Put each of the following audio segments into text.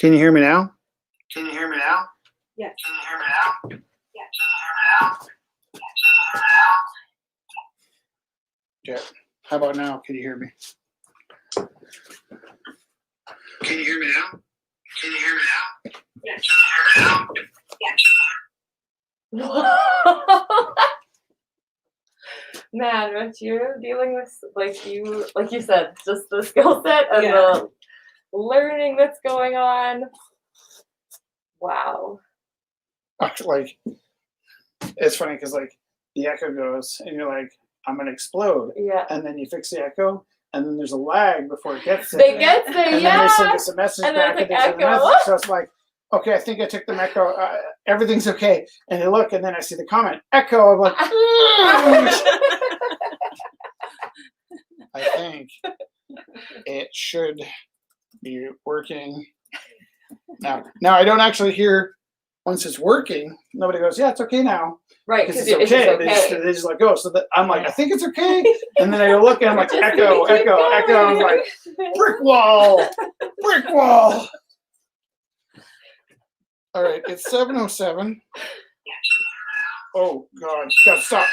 Can you hear me now? Can you hear me now? Yes. Can you hear me now? Yes. Yeah. How about now? Can you hear me? Can you hear me now? Can you hear me now? Yes. Can you hear me now? Man, what you're dealing with, like you said, just the skill set and the learning that's going on. Wow. Like, it's funny because like the echo goes and you're like, I'm gonna explode. Yeah. And then you fix the echo, and then there's a lag before it gets there. They get there, and yeah. then they send us a message And back, then and it's there's like a echo. message. So it's like, okay, I think I took the echo. Everything's okay. And you look, and then I see the comment, echo. I'm like, I think it should be working now. Now I don't actually hear once it's working. Nobody goes, yeah, it's okay now. Right, Because because it's okay. They just let go. So that I'm like, I think it's okay. And then I go look, and I'm like, Just echo, keep echo, going. echo. I'm like, brick wall, brick wall. All right, it's 7:07. Oh God, stop.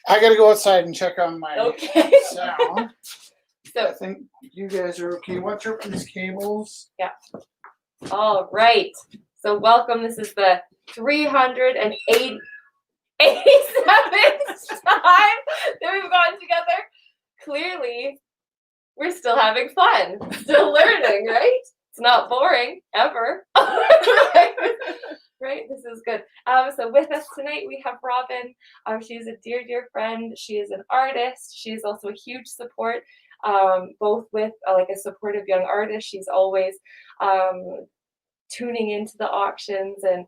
I gotta go outside and check on my sound. So I think you guys are okay. Watch out for these cables. yeah. All right. So welcome. This is the 387th time that we've gotten together. Clearly, we're still having fun, still learning, right? It's not boring ever. Right? This is good. So with us tonight, we have Robin. She's a dear, dear friend. She is an artist. She is also a huge support, both with like a supportive young artist. She's always tuning into the auctions and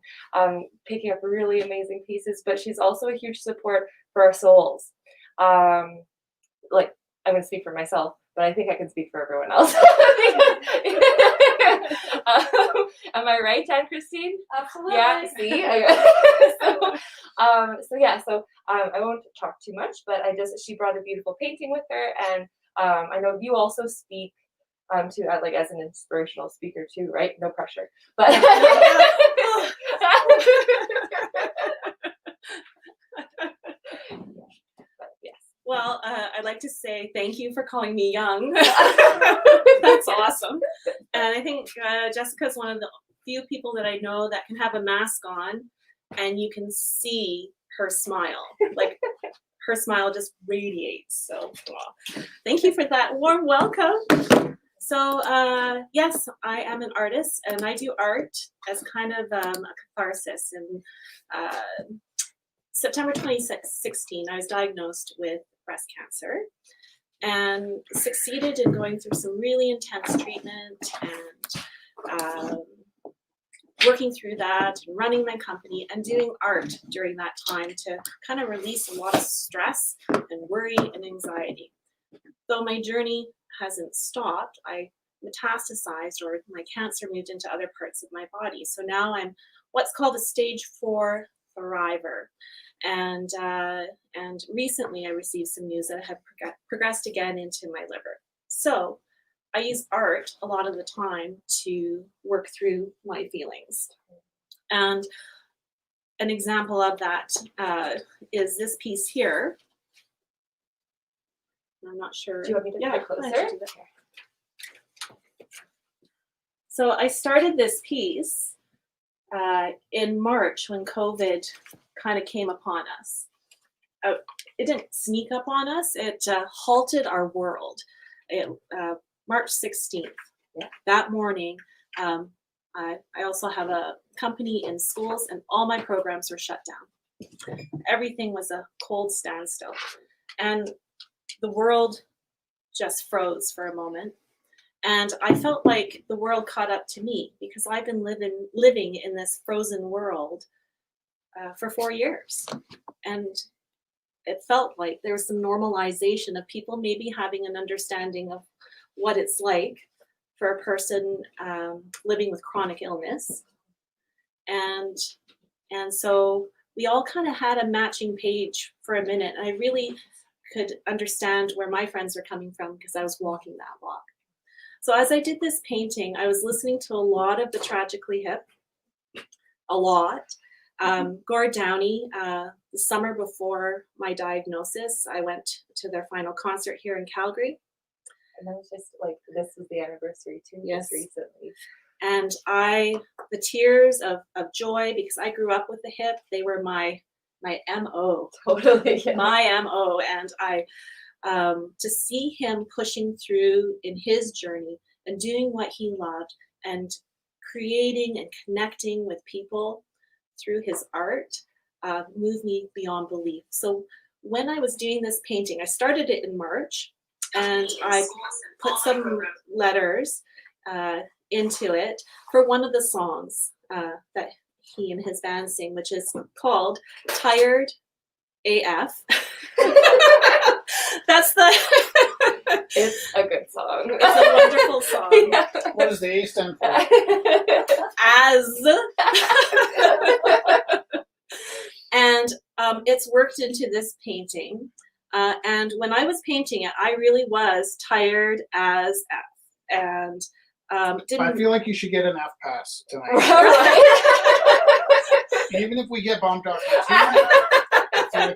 picking up really amazing pieces, but she's also a huge support for our souls. Like, I'm going to speak for myself, but I think I can speak for everyone else. Am I right, Anne-Christine? Absolutely. Yeah, see? So I won't talk too much, but she brought a beautiful painting with her, and I know you also speak to like as an inspirational speaker too, right? No pressure, but yes. Well, I'd like to say thank you for calling me young. That's awesome. And I think Jessica's one of the few people that I know that can have a mask on and you can see her smile. Like her smile just radiates. So thank you for that warm welcome. So yes, I am an artist and I do art as kind of a catharsis. And September 2016, I was diagnosed with breast cancer and succeeded in going through some really intense treatment and working through that, and running my company and doing art during that time to kind of release a lot of stress and worry and anxiety. Though my journey hasn't stopped, I metastasized, or my cancer moved into other parts of my body. So now I'm what's called a stage 4 thriver. And recently I received some news that I had progressed again into my liver. So I use art a lot of the time to work through my feelings. And an example of that is this piece here. I'm not sure. Do you want me to get closer? So I started this piece in March when COVID kind of came upon us. It didn't sneak up on us. It halted our world. March 16th. Yeah. That morning, I also have a company in schools, and all my programs were shut down. Everything was a cold standstill. And the world just froze for a moment. And I felt like the world caught up to me because I've been living in this frozen world for 4 years. And it felt like there was some normalization of people maybe having an understanding of what it's like for a person living with chronic illness. And so we all kind of had a matching page for a minute. And I really could understand where my friends were coming from because I was walking that walk. So as I did this painting, I was listening to a lot of the Tragically Hip, a lot. Gord Downie, the summer before my diagnosis, I went to their final concert here in Calgary. And that was just like, this was the anniversary too, Yes. just recently. And the tears of joy, because I grew up with the hip, they were my MO, Totally. Yeah. my MO. And to see him pushing through in his journey and doing what he loved and creating and connecting with people through his art moved me beyond belief. So when I was doing this painting, I started it in March, and I put some letters into it for one of the songs that he and his band sing, which is called Tired AF. That's the It's a good song. it's a wonderful song. Yeah. What does the A stand for? As and it's worked into this painting. And when I was painting it, I really was tired as F. And I didn't feel like you should get an F pass tonight. Right? Even if we get bumped off the team.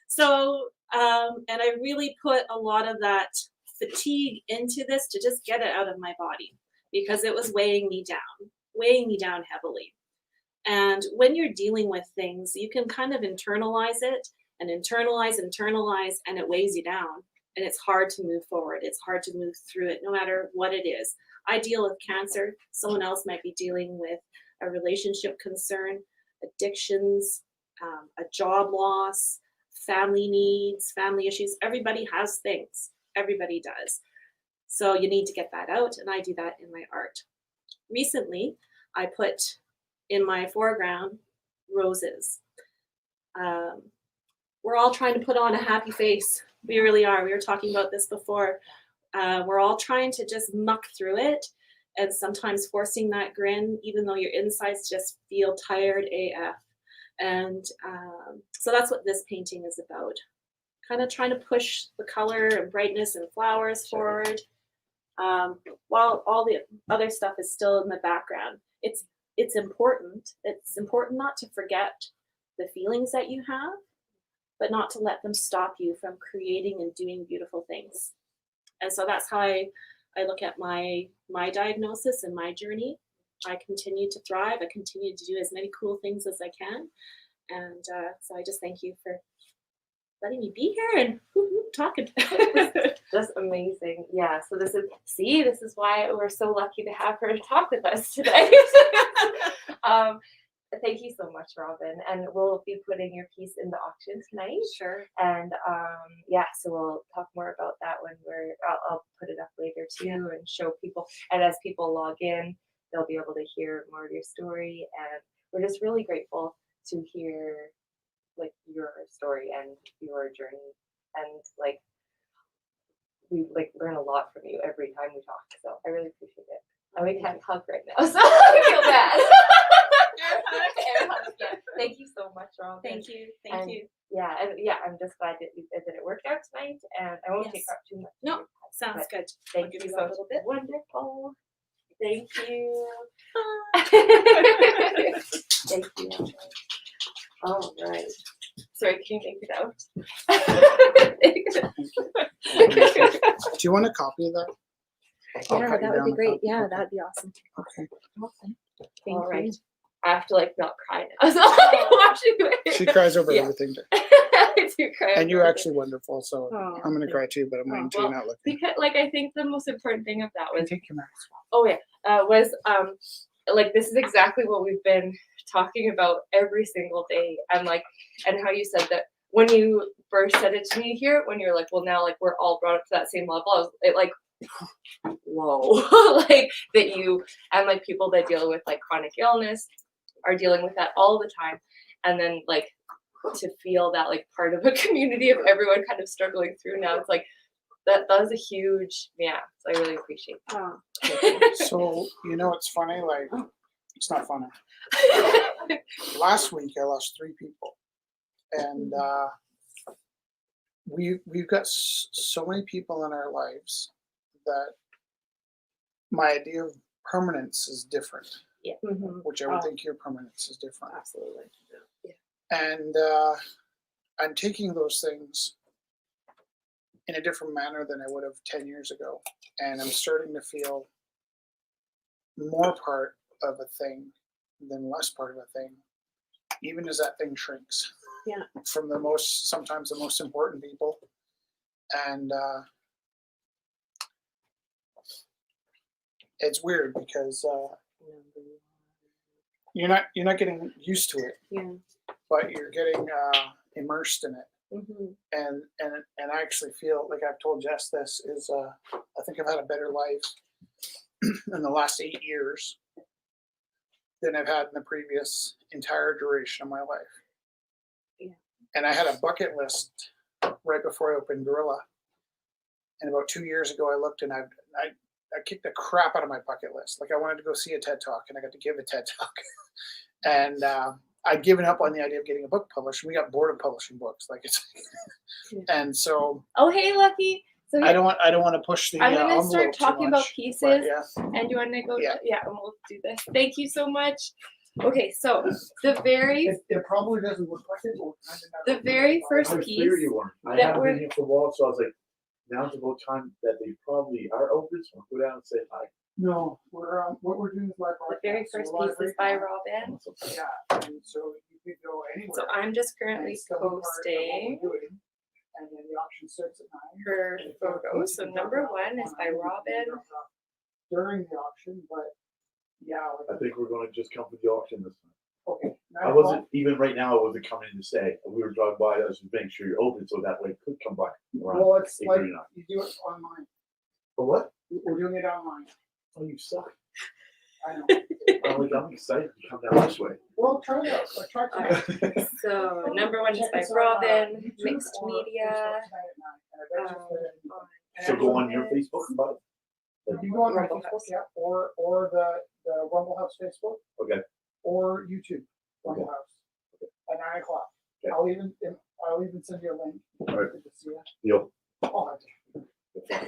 so and I really put a lot of that fatigue into this to just get it out of my body because it was weighing me down heavily. And when you're dealing with things, you can kind of internalize it and internalize, and it weighs you down. And it's hard to move forward. It's hard to move through it, no matter what it is. I deal with cancer. Someone else might be dealing with a relationship concern, addictions, a job loss, family needs, family issues. Everybody has things. Everybody does. So you need to get that out, and I do that in my art. Recently, I put in my foreground roses. We're all trying to put on a happy face. We really are. We were talking about this before. We're all trying to just muck through it, and sometimes forcing that grin, even though your insides just feel tired AF. And so that's what this painting is about. Kind of trying to push the color and brightness and flowers forward, while all the other stuff is still in the background. It's important. It's important not to forget the feelings that you have, but not to let them stop you from creating and doing beautiful things. And so that's how I look at my diagnosis and my journey. I continue to thrive. I continue to do as many cool things as I can. And so I just thank you for letting me be here and talking. Just amazing. Yeah. So this is why we're so lucky to have her talk with us today. Thank you so much, Robin. And we'll be putting your piece in the auction tonight. Sure. And so we'll talk more about that when I'll put it up later too and show people. And as people log in, they'll be able to hear more of your story. And we're just really grateful to hear like your story and your journey. And like we like learn a lot from you every time we talk. So I really appreciate it. And we can't hug right now, so I feel bad. Air hug, yeah. Thank you so much, Robin. Thank you. And Thank you. Yeah, and yeah, I'm just glad that it worked out tonight, and I won't take Yes. up too much. No, of your time, sounds but good. Thank I'll give you you so a little bit. Wonderful. Thank you. Thank you. All right. Sorry, can you make it out? Do you want a copy of that? I'll cut you down a copy. Okay. that'd be awesome. Okay. Awesome. All right. I have to like not cry now. So I'm watching it. She cries over Yeah. everything. I do cry. And over you're everything. actually wonderful, so Oh, I'm gonna cry too, but I'm waiting till you're not looking. Because like I think the most important thing of that You was take your mask off. was like this is exactly what we've been talking about every single day. And like and how you said that when you first said it to me here, when you're like, well now like we're all brought up to that same level, I was like whoa. Like that you and like people that deal with like chronic illness are dealing with that all the time. And then like to feel that like part of a community of everyone kind of struggling through now, it's like that was a huge so I really appreciate Oh. that. So you know it's funny, like it's not funny. Last week I lost 3 people. And we've got so many people in our lives that my idea of permanence is different, Mhm. which I would Oh. think your permanence is different. Absolutely. And I'm taking those things in a different manner than I would have 10 years ago. And I'm starting to feel more part of a thing than less part of a thing, even as that thing shrinks. Yeah. From sometimes the most important people. And it's weird because you're not getting used to it, Yeah. but you're getting immersed in it. Mhm. And I actually feel like I've told Jess this is I think I've had a better life in the last 8 years than I've had in the previous entire duration of my life. Yeah. And I had a bucket list right before I opened Gorilla. And about 2 years ago, I looked and I kicked the crap out of my bucket list. Like I wanted to go see a TED Talk, and I got to give a TED Talk. And I'd given up on the idea of getting a book published. We got bored of publishing books, like it's. And so Oh, hey, Lucky. So I don't want to push the I'm gonna envelope start too talking about much, pieces, but yeah. and you want to go? Yeah. Yeah, and we'll do this. Thank you so much. Okay, so the very It probably doesn't look like it. the very first I was piece. clear you weren't. I that haven't we're- been here for a while, so I was like, now's about time that they probably are open, so I'll go down and say hi. No, we're what we're doing is live The very broadcast, so first we're live piece is right by now. Robin. Yeah, and so you could go anywhere. So I'm just and currently it's still be part of what posting we're doing. And then the auction starts at 9. her And if photos. So you number drop it 1 off is by online, you can Robin. drop it off during the auction, but yeah. I think we're gonna just come for the auction this time. Okay. I wasn't, even right now, I wasn't coming in to say, we were driving by, I was just making sure you're open, so that way it could come by around. Well, it's like 8:39. you do it online. For what? We're doing it online. Oh, you suck. I know. I'm excited to come down this way. Well, try it out. Try it out. So number 1 is Check by us out, Robin, YouTube mixed or media. Facebook tonight at 9, and I bet you Um, put it in- So go on your Facebook about it? You can go on my Rumble Facebook, House. yeah, or the Rumble House Facebook. Okay. Or YouTube Rumble Okay. House at 9 o'clock. Okay. I'll even send you a link. Alright. Good to see you. Deal. Oh,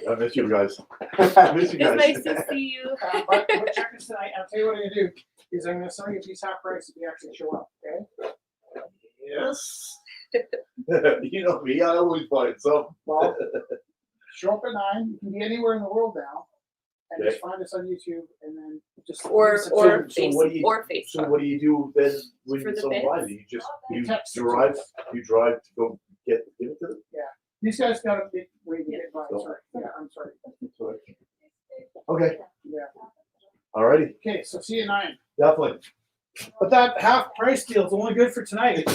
I miss you guys. I miss you It's guys. nice to see you. but check us tonight. I'll tell you what I'm gonna do is I'm gonna sell you a piece half price if you actually show up. Okay. Yes. You know me, I always find some. Well, show up at 9. You can be anywhere in the world now, and just find us on YouTube, and then just Or listen to or it. So what do you- or So Facebook. what do you do then when For the someone bids? buys it? You Text it. drive to go give it to them? These guys got a big way to get by. Sorry. Yeah, I'm sorry. Okay, Yeah. alrighty, Okay, so see you at 9. definitely. But that half price deal is only good for tonight.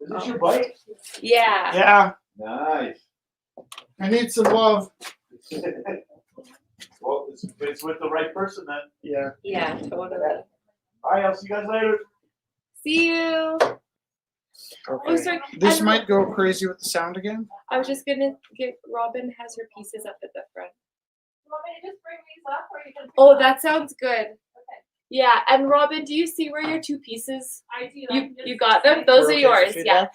Is this your bike? Yeah. Yeah, Nice. I need some love. Well, it's with the right person then. Yeah. Yeah, totally. Alright, I'll see you guys later. See you. Oh, Okay. sorry. This and might go crazy with the sound again. I was just gonna get Robin has her pieces up at the front. You want me to just bring these up or you can? Oh, that sounds good. Yeah, and Robin, do you see where your 2 pieces? I do. You got them? Those We're are okay for yours. Yeah. feedback?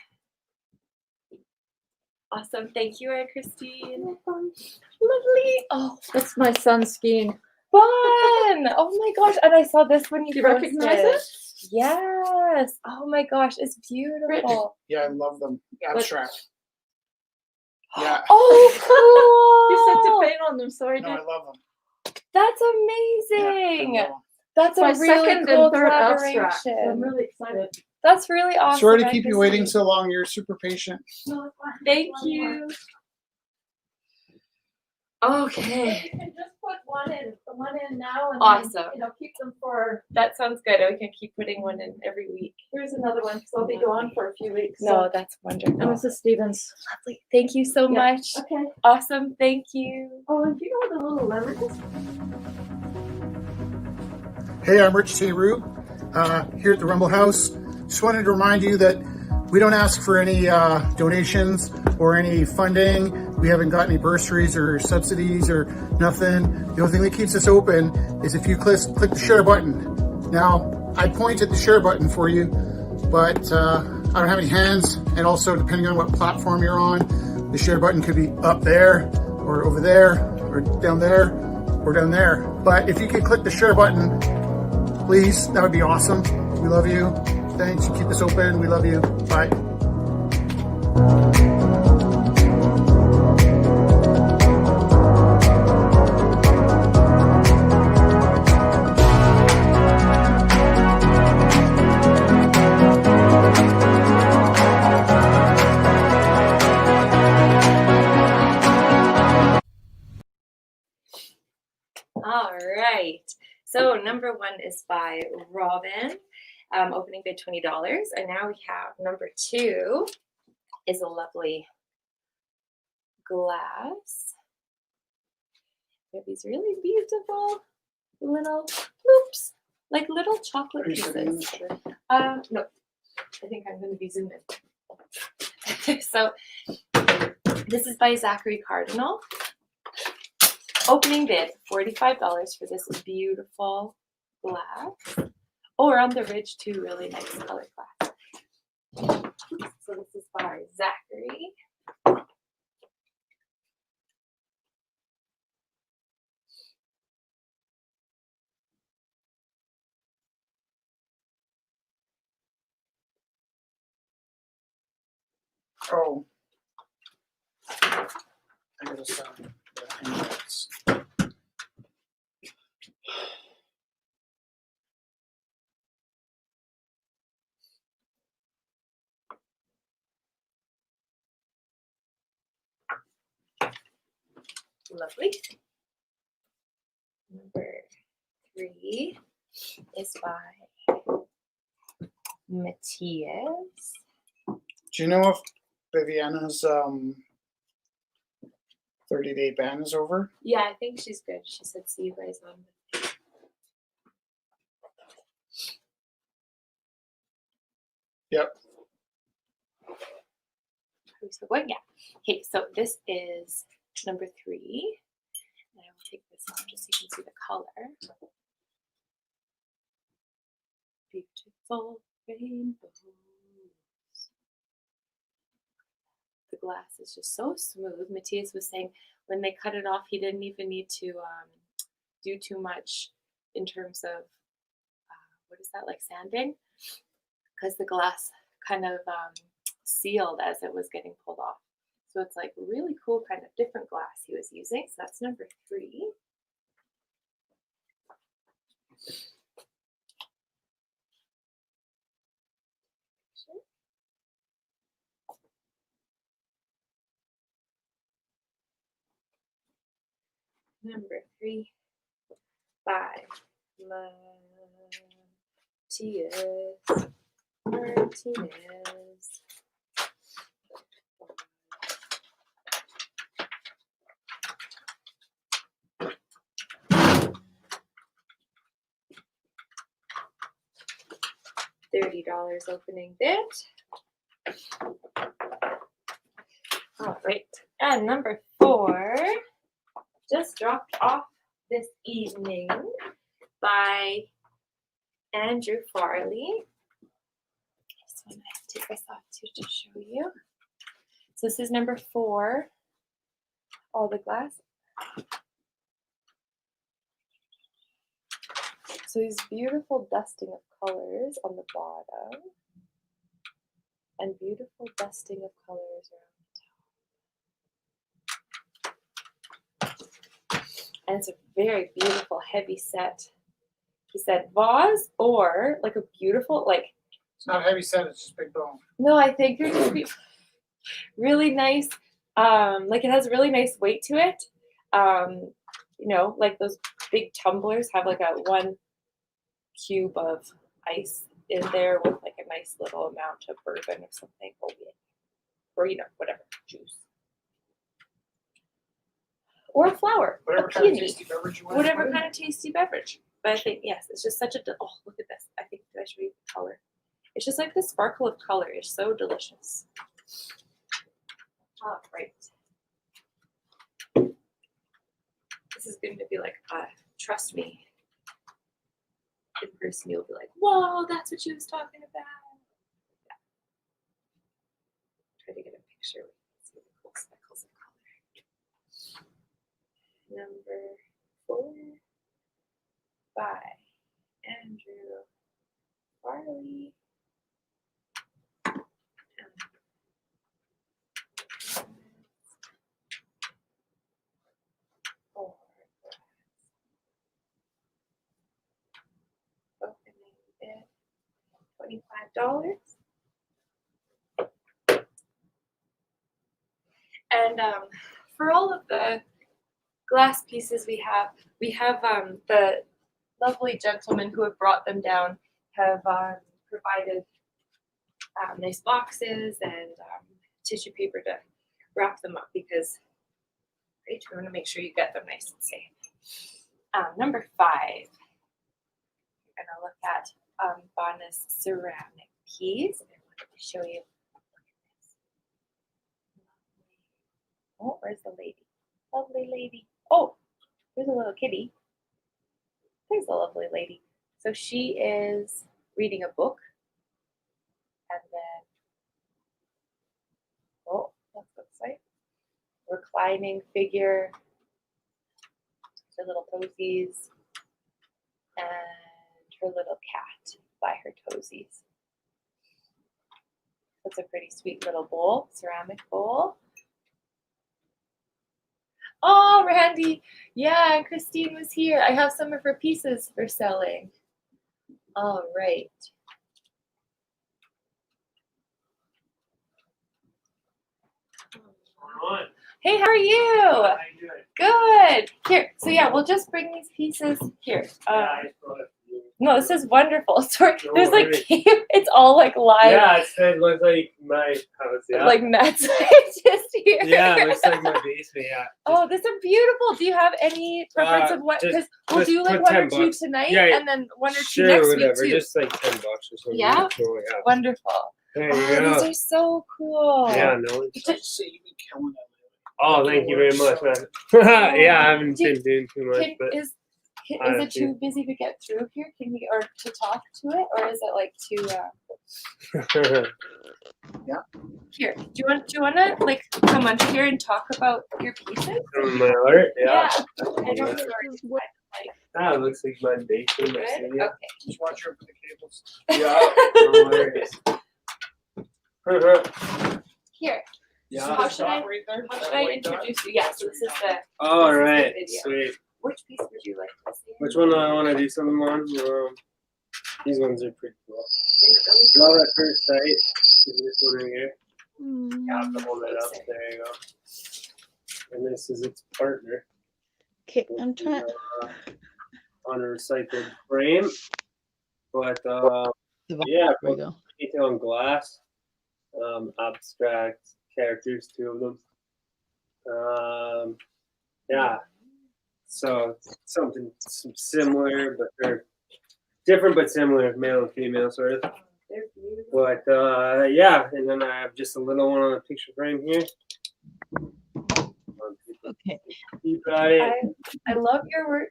Awesome. Thank you, Anne Christine. Lovely. Oh, that's my son skiing. Fun. Oh my gosh. And I saw this one you Do you recognize posted. it? Yes. Oh my gosh. It's beautiful. Yeah, I love them. Abstract. Yeah. Oh, cool. You said to paint on them, so I No, I did. love them. That's Yeah, amazing. I love 'em. That's a My really second cool and third abstract. collaboration. So I'm really excited. That's really awesome. Sorry to Anne keep you waiting Christine. so long. You're super patient. No, it's fine. Thank One more. you. So Okay. you can just put one in now and Awesome. then, keep them for, That sounds good. We can keep putting one in every week. here's another one, because I'll be gone for a few weeks. No, that's wonderful. And Mrs. Stevens. Lovely. Thank you so Yeah. much. Okay. Awesome. Thank you. Oh, and do you know what the little lemon is? Hey, I'm Rich T. Rue, here at the Rumble House. Just wanted to remind you that we don't ask for any donations or any funding. We haven't got any bursaries or subsidies or nothing. The only thing that keeps us open is if you click the share button. Now, I point at the share button for you, but I don't have any hands, and also depending on what platform you're on, the share button could be up there, or over there, or down there, or down there. But if you could click the share button, please, that would be awesome. We love you. Thanks. You keep this open. We love you. Bye. All right. So number one is by Robin. Opening bid $20. And now we have number two is a lovely glass. They have these really beautiful little loops, like little chocolate Are you sitting in pieces. this chair? No, I think I'm going to be zooming. So this is by Zachary Cardinal. Opening bid $45 for this beautiful glass. Oh, we're on the ridge too. Really nice colored glass. So this is by Zachary. Oh. I gotta sign the index. Lovely. Number three is by Matthias. Do you know if Viviana's 30-day ban is over? Yeah, I think she's good. She said, see you guys on. Yep. Are we still going? Yeah. Okay, so this is number three. And I will take this off just so you can see the color. Beautiful rainbows. The glass is just so smooth. Matthias was saying when they cut it off, he didn't even need to do too much in terms of, what is that, like sanding? Because the glass kind of sealed as it was getting pulled off. So it's like really cool kind of different glass he was using. So that's number three. Number three by Matthias Martinez. $30 opening bid. All right, and number four just dropped off this evening by Andrew Farley. This one I have to take this off too to show you. So this is number four. All the glass. So these beautiful dusting of colors on the bottom, and beautiful dusting of colors around the top. And it's a very beautiful, heavy set. He said vase or like a beautiful, like, It's not heavy set, it's just big bone. no, I think they're just really nice. Like it has a really nice weight to it. You know, like those big tumblers have like a 1 cube of ice in there with like a nice little amount of bourbon or something, or you know, whatever juice, or a flower, Whatever a kind of peony, tasty beverage you want. whatever kind of tasty beverage. But I think yes, it's just such a oh, look at this. I think I should read the color. It's just like the sparkle of color is so delicious. All right. This is going to be like, trust me. In person, you'll be like, whoa, that's what she was talking about. Make sure we can see the cool speckles of color. Number 4 by Andrew Farley. Opening bid $25. And for all of the glass pieces we have the lovely gentlemen who have brought them down have provided nice boxes and tissue paper to wrap them up because we want to make sure you get them nice and safe. Number 5, we're going to look at Bonus ceramic piece. And let me show you. Oh, where's the lady? Lovely lady. Oh, there's a little kitty. There's a lovely lady. So she is reading a book. And then, oh, that's the site. Reclining figure. Her little toesies. And her little cat by her toesies. That's a pretty sweet little bowl, ceramic bowl. Oh, Randy. Yeah, Christine was here. I have some of her pieces for selling. All right. Hey, how are you? Good. Here. So yeah, we'll just bring these pieces here. No, this is wonderful. Sorry, No there's like worries. it's all like live, Yeah, it looks like my house. Yeah. like Matt's just here. Yeah, it looks like my basement. Yeah. Oh, this is beautiful. Do you have any preference of what? just- Because we'll just do like put 1 or 10 2 bucks. tonight, Yeah, and then 1 or 2 Sure, next whatever. week too. Just like $10 or something. Yeah? Cool, yeah. Wonderful. There Oh, you these go. are so cool. Yeah, no. I see you've been killing it. Oh, thank you very much, man. Yeah, I haven't been doing too much, but Is I it too busy to get through here? Can we or to talk to it, or is it like too? Here, do you want to like come under here and talk about your pieces? from my art, yeah. I don't know. Ah, it looks like my basement. my Good. studio. Okay. Just watch out for the cables. Yeah, no worries. Here. Yeah. How should I- Right there? How should I introduce you? Yeah. So this is the. All This is the right, video. sweet. Which piece would you like to see? Which one do I want to do something on? These ones are pretty cool. Love at first sight. Is this one right here? Yeah, I'll have to hold it up. There you go. And this is its partner. Okay, I'm trying. On a recycled frame. But yeah, There we go. detail on glass. Abstract characters, 2 of them. Yeah. So something similar, but or different but similar, male and female sort of. They're beautiful. But yeah, and then I have just a little one on the picture frame here. Okay. You got it. I love your work.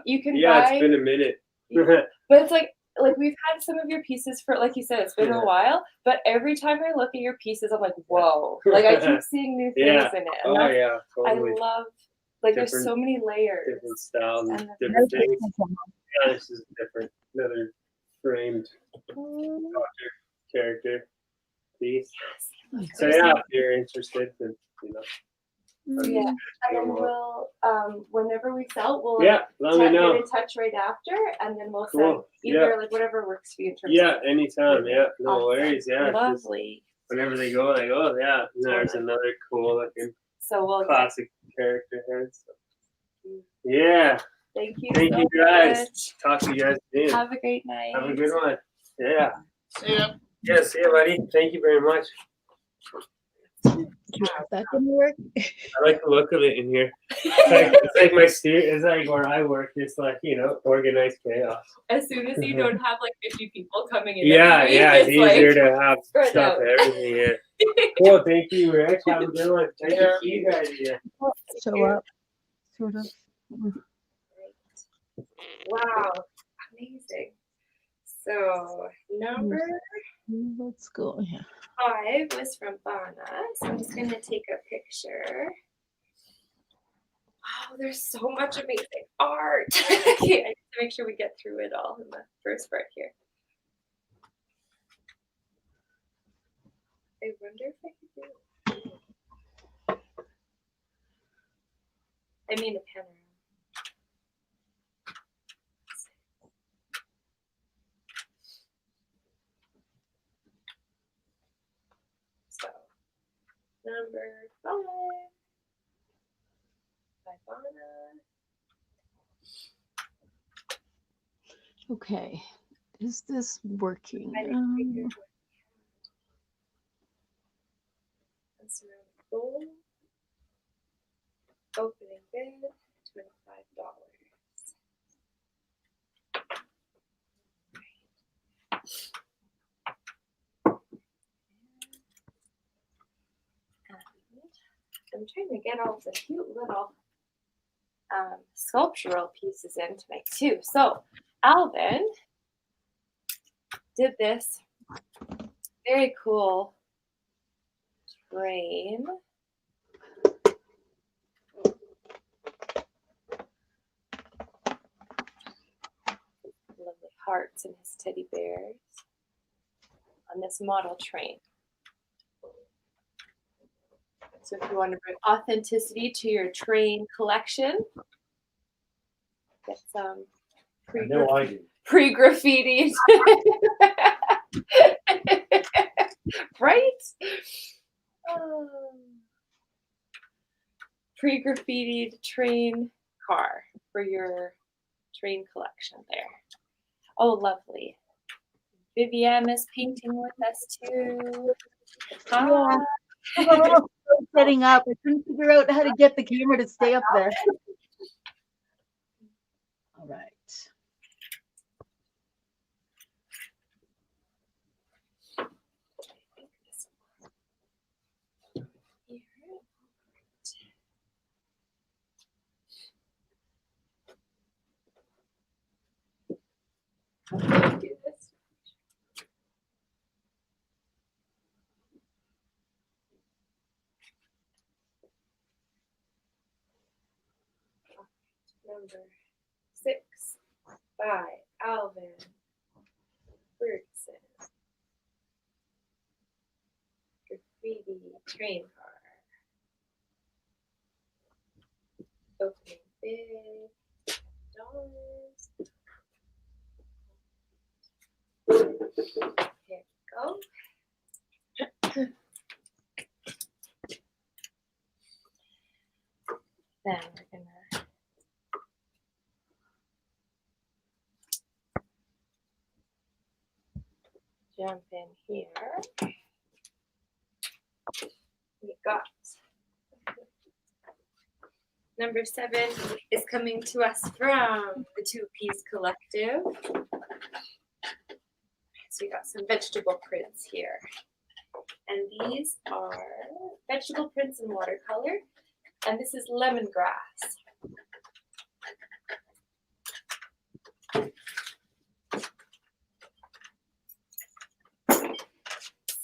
You can Yeah, buy, it's been a minute. but it's like we've had some of your pieces for, like you said, it's been Yeah. a while. But every time I look at your pieces, I'm like, whoa! Like I keep seeing new things Yeah. in it, and Oh that's, yeah, totally. I love. Like there's Different- so many layers. Different styles and And the- different things. Yeah, this is different. Another framed character piece. So yeah, if you're interested, then you know. Yeah, and then we'll whenever we sell, we'll Yeah, let me get know. in touch right after, and then we'll send Cool. either like whatever works for you in terms Yeah, of anytime. Yeah, no Awesome. worries. Yeah, just lovely. whenever they go, they go. Yeah, and there's another cool looking So we'll classic character here. So. Yeah, thank you. thank so you guys. much. Talk to you guys soon. Have a great night. Have a good one. Yeah. See ya. Yeah, see you, buddy. Thank you very much. That didn't work. I like the look of it in here. It's like my it's like where I work. It's like, you know, organized chaos. As soon as you don't have like 50 people coming in. Yeah, every week, yeah, it's easier to have spread stuff out. and everything. Yeah. Cool. Thank you, Rich. Have a good one. Thank Yeah. you guys. Yeah. Show up. Sort of. Wow, amazing. So number Let's go here. 5 was from Bana, so I'm just gonna take a picture. Wow, there's so much amazing art. Okay, I need to make sure we get through it all in the first part here. I wonder if I could do it. I mean a panorama. So, number 5 by Bana. Okay. Is this working? I didn't figure what that's around the goal. Opening bid, $25. I'm trying to get all the cute little sculptural pieces in tonight too. So Alvin did this very cool train. Lovely hearts and his teddy bears on this model train. So if you want to bring authenticity to your train collection, get some I know I do. pre-graffitied. Right? Pre-graffitied train car for your train collection there. Oh, lovely. Vivienne is painting with us too. Hi. Oh, setting up. I couldn't figure out how to get the camera to stay up there. All right. Do this. Number 6 by Alvin Bergson. Graffiti train car. Opening bid $10. Here we go. Then we're gonna jump in here. We got number 7 is coming to us from the Two Peas Collective. So we got some vegetable prints here. And these are vegetable prints in watercolor. And this is lemongrass.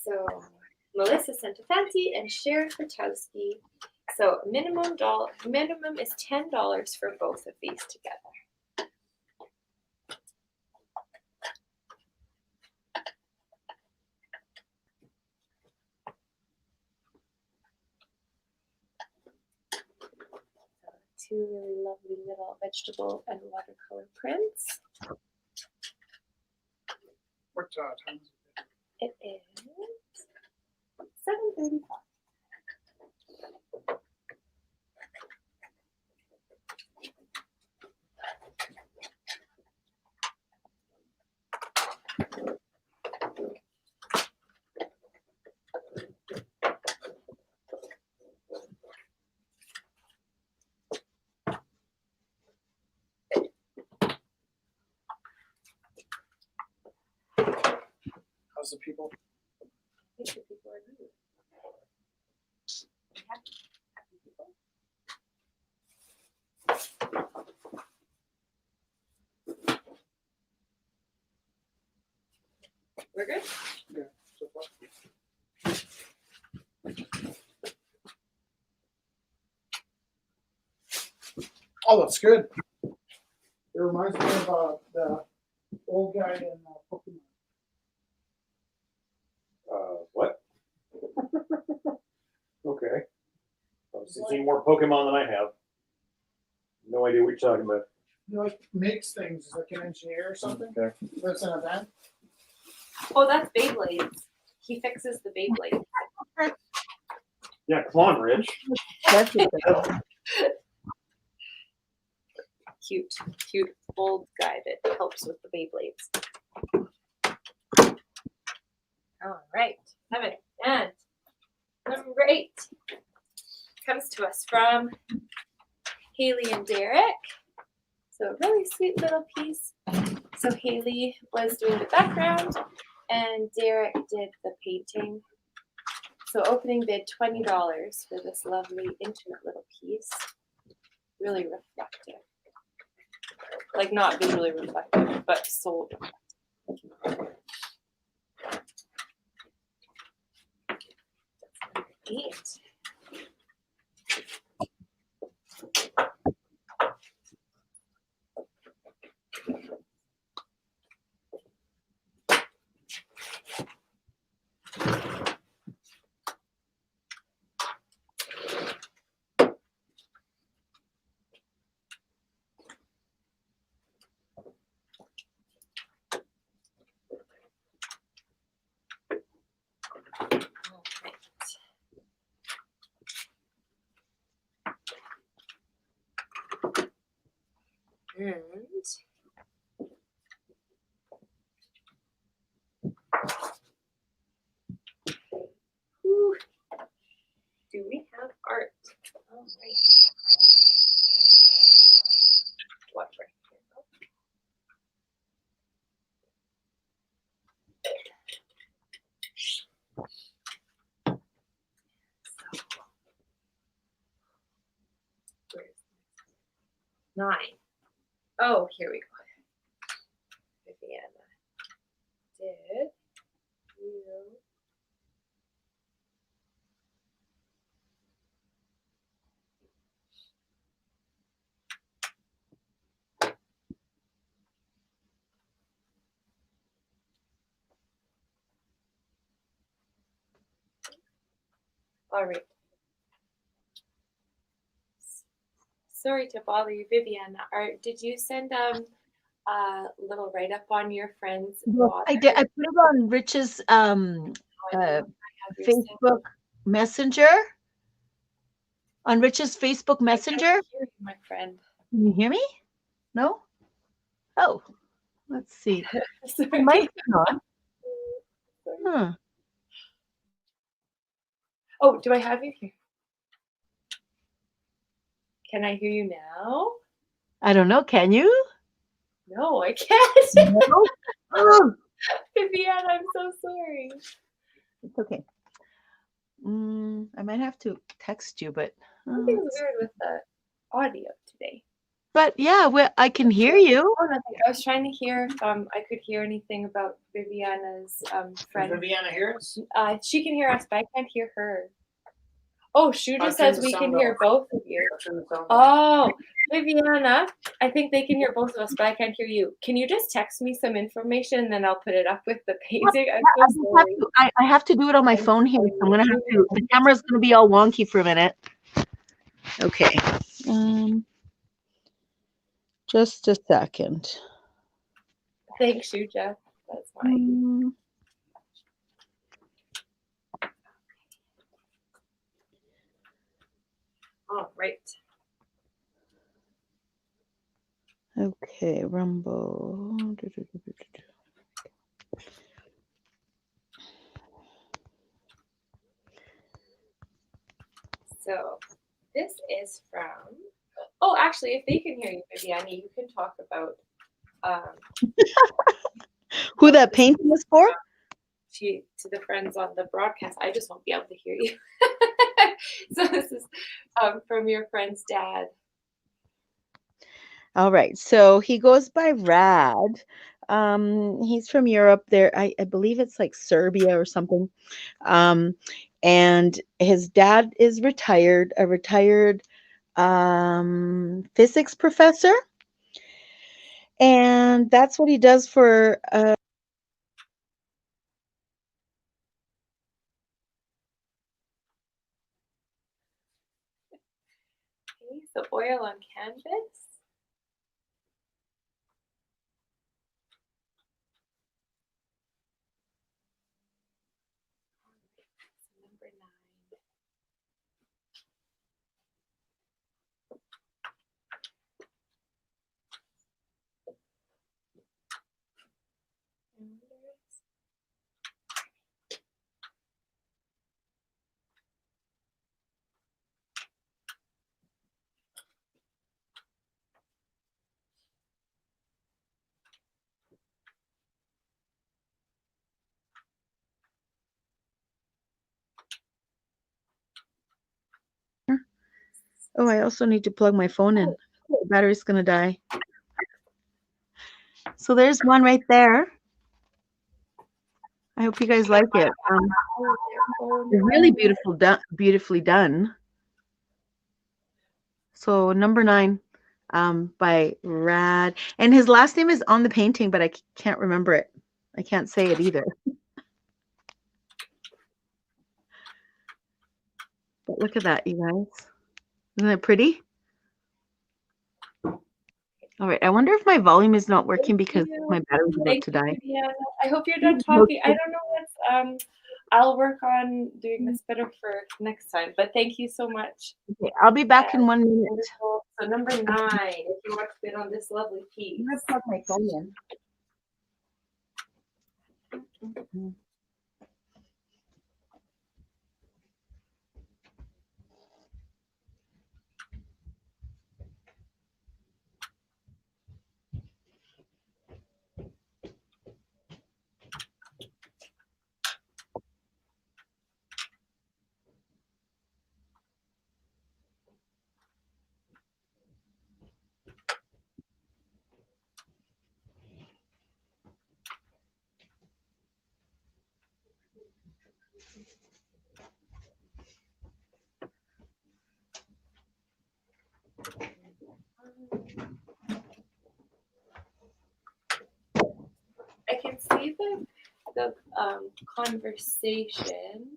So Melissa Santafanti and Sharon Fertowski. So minimum is $10 for both of these together. So 2 really lovely little vegetable and watercolor prints. What time is It is 7:35. How's the people? I think the people are good. Happy people. We're good? Yeah. Oh, that's good. It reminds me of the old guy in Pokemon. What? Okay. I've seen more Pokemon than I have. No idea what you're talking about. He like makes things he's like an engineer or something. Okay. That's an event. Oh, that's Beyblades. He fixes the Beyblades. Yeah, come on, Rich. That's it. Cute old guy that helps with the Beyblades. All right, 7 and number 8 comes to us from Haley and Derek. So a really sweet little piece. So Haley was doing the background and Derek did the painting. So opening bid $20 for this lovely intimate little piece. Really reflective. Like not visually reflective, but soul reflective. 8. And whew, do we have art? All right. Watch right here. Where's 9? Oh, here we go. Viviana, did you all right. Sorry to bother you, Viviana. Did you send a little write up on your friend's daughter? I did. I put it on Rich's I know I have your Facebook Messenger. On Rich's Facebook I Messenger. can't hear you, my friend. Can you hear me? No? Oh, let's see. Sorry. My mic's on. Huh. Oh, do I have you here? Can I hear you now? I don't know. Can you? No, I can't. No? Oh, Viviana, I'm so sorry. it's okay. I might have to text you, but Something's weird with the audio today. but yeah, well, I can hear you. Oh, nothing. I was trying to hear if I could hear anything about Viviana's Can friend. Viviana hear us? She can hear us, but I can't hear her. Oh, Shuja I'll says turn the we can sound hear off. both of you. Turn the sound off. Oh, Viviana, I think they can hear both of us, but I can't hear you. Can you just text me some information and then I'll put it up with the painting? I'm I, so just sorry. I have to do it on my phone here, so I'm gonna have to. The camera's gonna be all wonky for a minute. Okay. Just a second. Thanks, Shuja. That's fine. All right. Okay, Rumble. So this is from. Oh, actually, if they can hear you, Viviana, you can talk about Who that painting is for? to the friends on the broadcast. I just won't be able to hear you. So this is from your friend's dad. All right. So he goes by Rad. He's from Europe there. I believe it's like Serbia or something. And his dad is retired, a retired physics professor. And that's what he does for Okay, so oil on canvas. Number 9. oh, I also need to plug my phone in. The battery's gonna die. So there's one right there. I hope you guys like it. It's really beautifully done. So number 9, by Rad, and his last name is on the painting, but I can't remember it. I can't say it either. But look at that, you guys. Isn't it pretty? All right. I wonder if my volume is not working because my battery's about to die. Yeah, I hope you're done talking. I don't know what's I'll work on doing this better for next time. But thank you so much. Okay, I'll be back in 1 minute. Wonderful. So number 9, if you want to bid on this lovely piece. I'm gonna plug my phone in. I can see the conversation.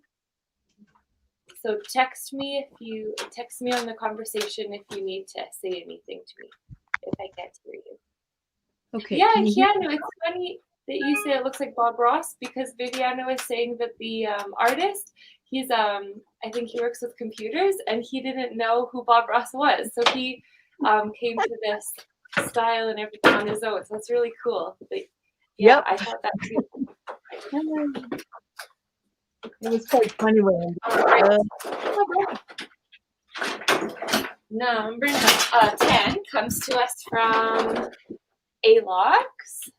So text me on the conversation if you need to say anything to me if I can't hear you. Okay. Yeah, can you hear Keanu, it's funny that you say it looks like Bob Ross because Viviana was saying that the artist, he's I think he works with computers and he didn't know who Bob Ross was, so he came to this style and everything on his own. So it's really cool. But, yeah, Yep. I thought that too. It was quite funny when Number 10 comes to us from Alox.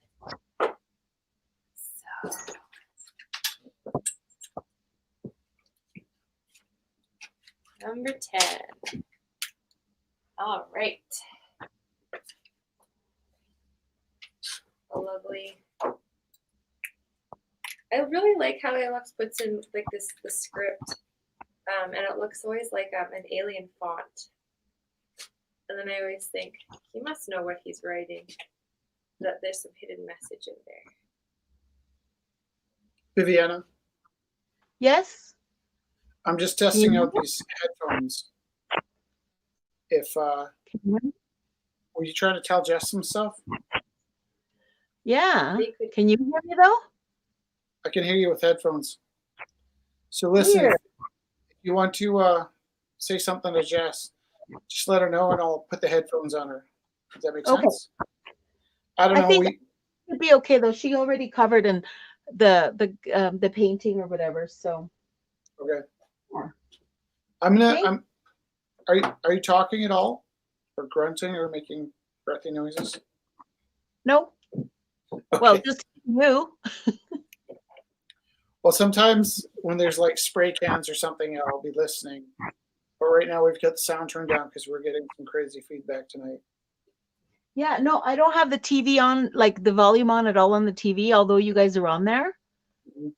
So, number 10. All right. Lovely. I really like how Alex puts in like the script, and it looks always like an alien font. And then I always think he must know what he's writing. That there's some hidden message in there. Viviana, Yes. I'm just testing out these headphones. If were you trying to tell Jess some stuff? Yeah. They could Can you hear me though? I can hear you with headphones. So listen, Weird. if you want to say something to Jess, just let her know and I'll put the headphones on her. Does that make Okay. sense? I don't I know. think it'd be okay though. She already covered in the painting or whatever. So Okay. Yeah. I'm gonna. Okay. Are you talking at all, or grunting, or making breathy noises? no. Okay. Well, just you. Well, sometimes when there's like spray cans or something, I'll be listening. But right now we've got the sound turned down because we're getting some crazy feedback tonight. Yeah, no, I don't have the TV on, like the volume on at all on the TV, although you guys are on there. Mhm.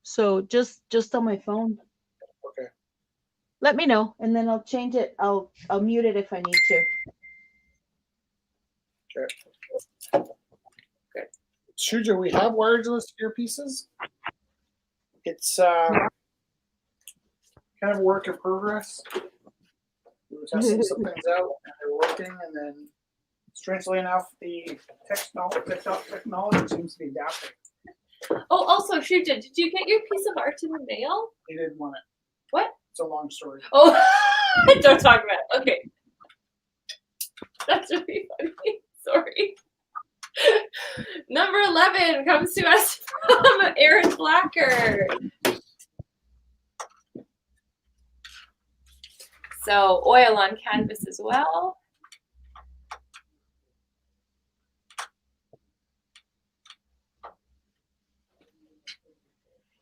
So just on my phone. Okay. let me know, and then I'll change it. I'll mute it if I need to. Shuja, we have wireless earpieces. It's kind of a work in progress. We were testing some things out, and they were working, and then, strangely enough, the technology seems to be adapting. Oh, also, Shuja, did you get your piece of art in the mail? They didn't want it. What? It's a long story. Oh, don't talk about it. Okay. That's really funny. Sorry. Number 11 comes to us from Aaron Blacker. So oil on canvas as well.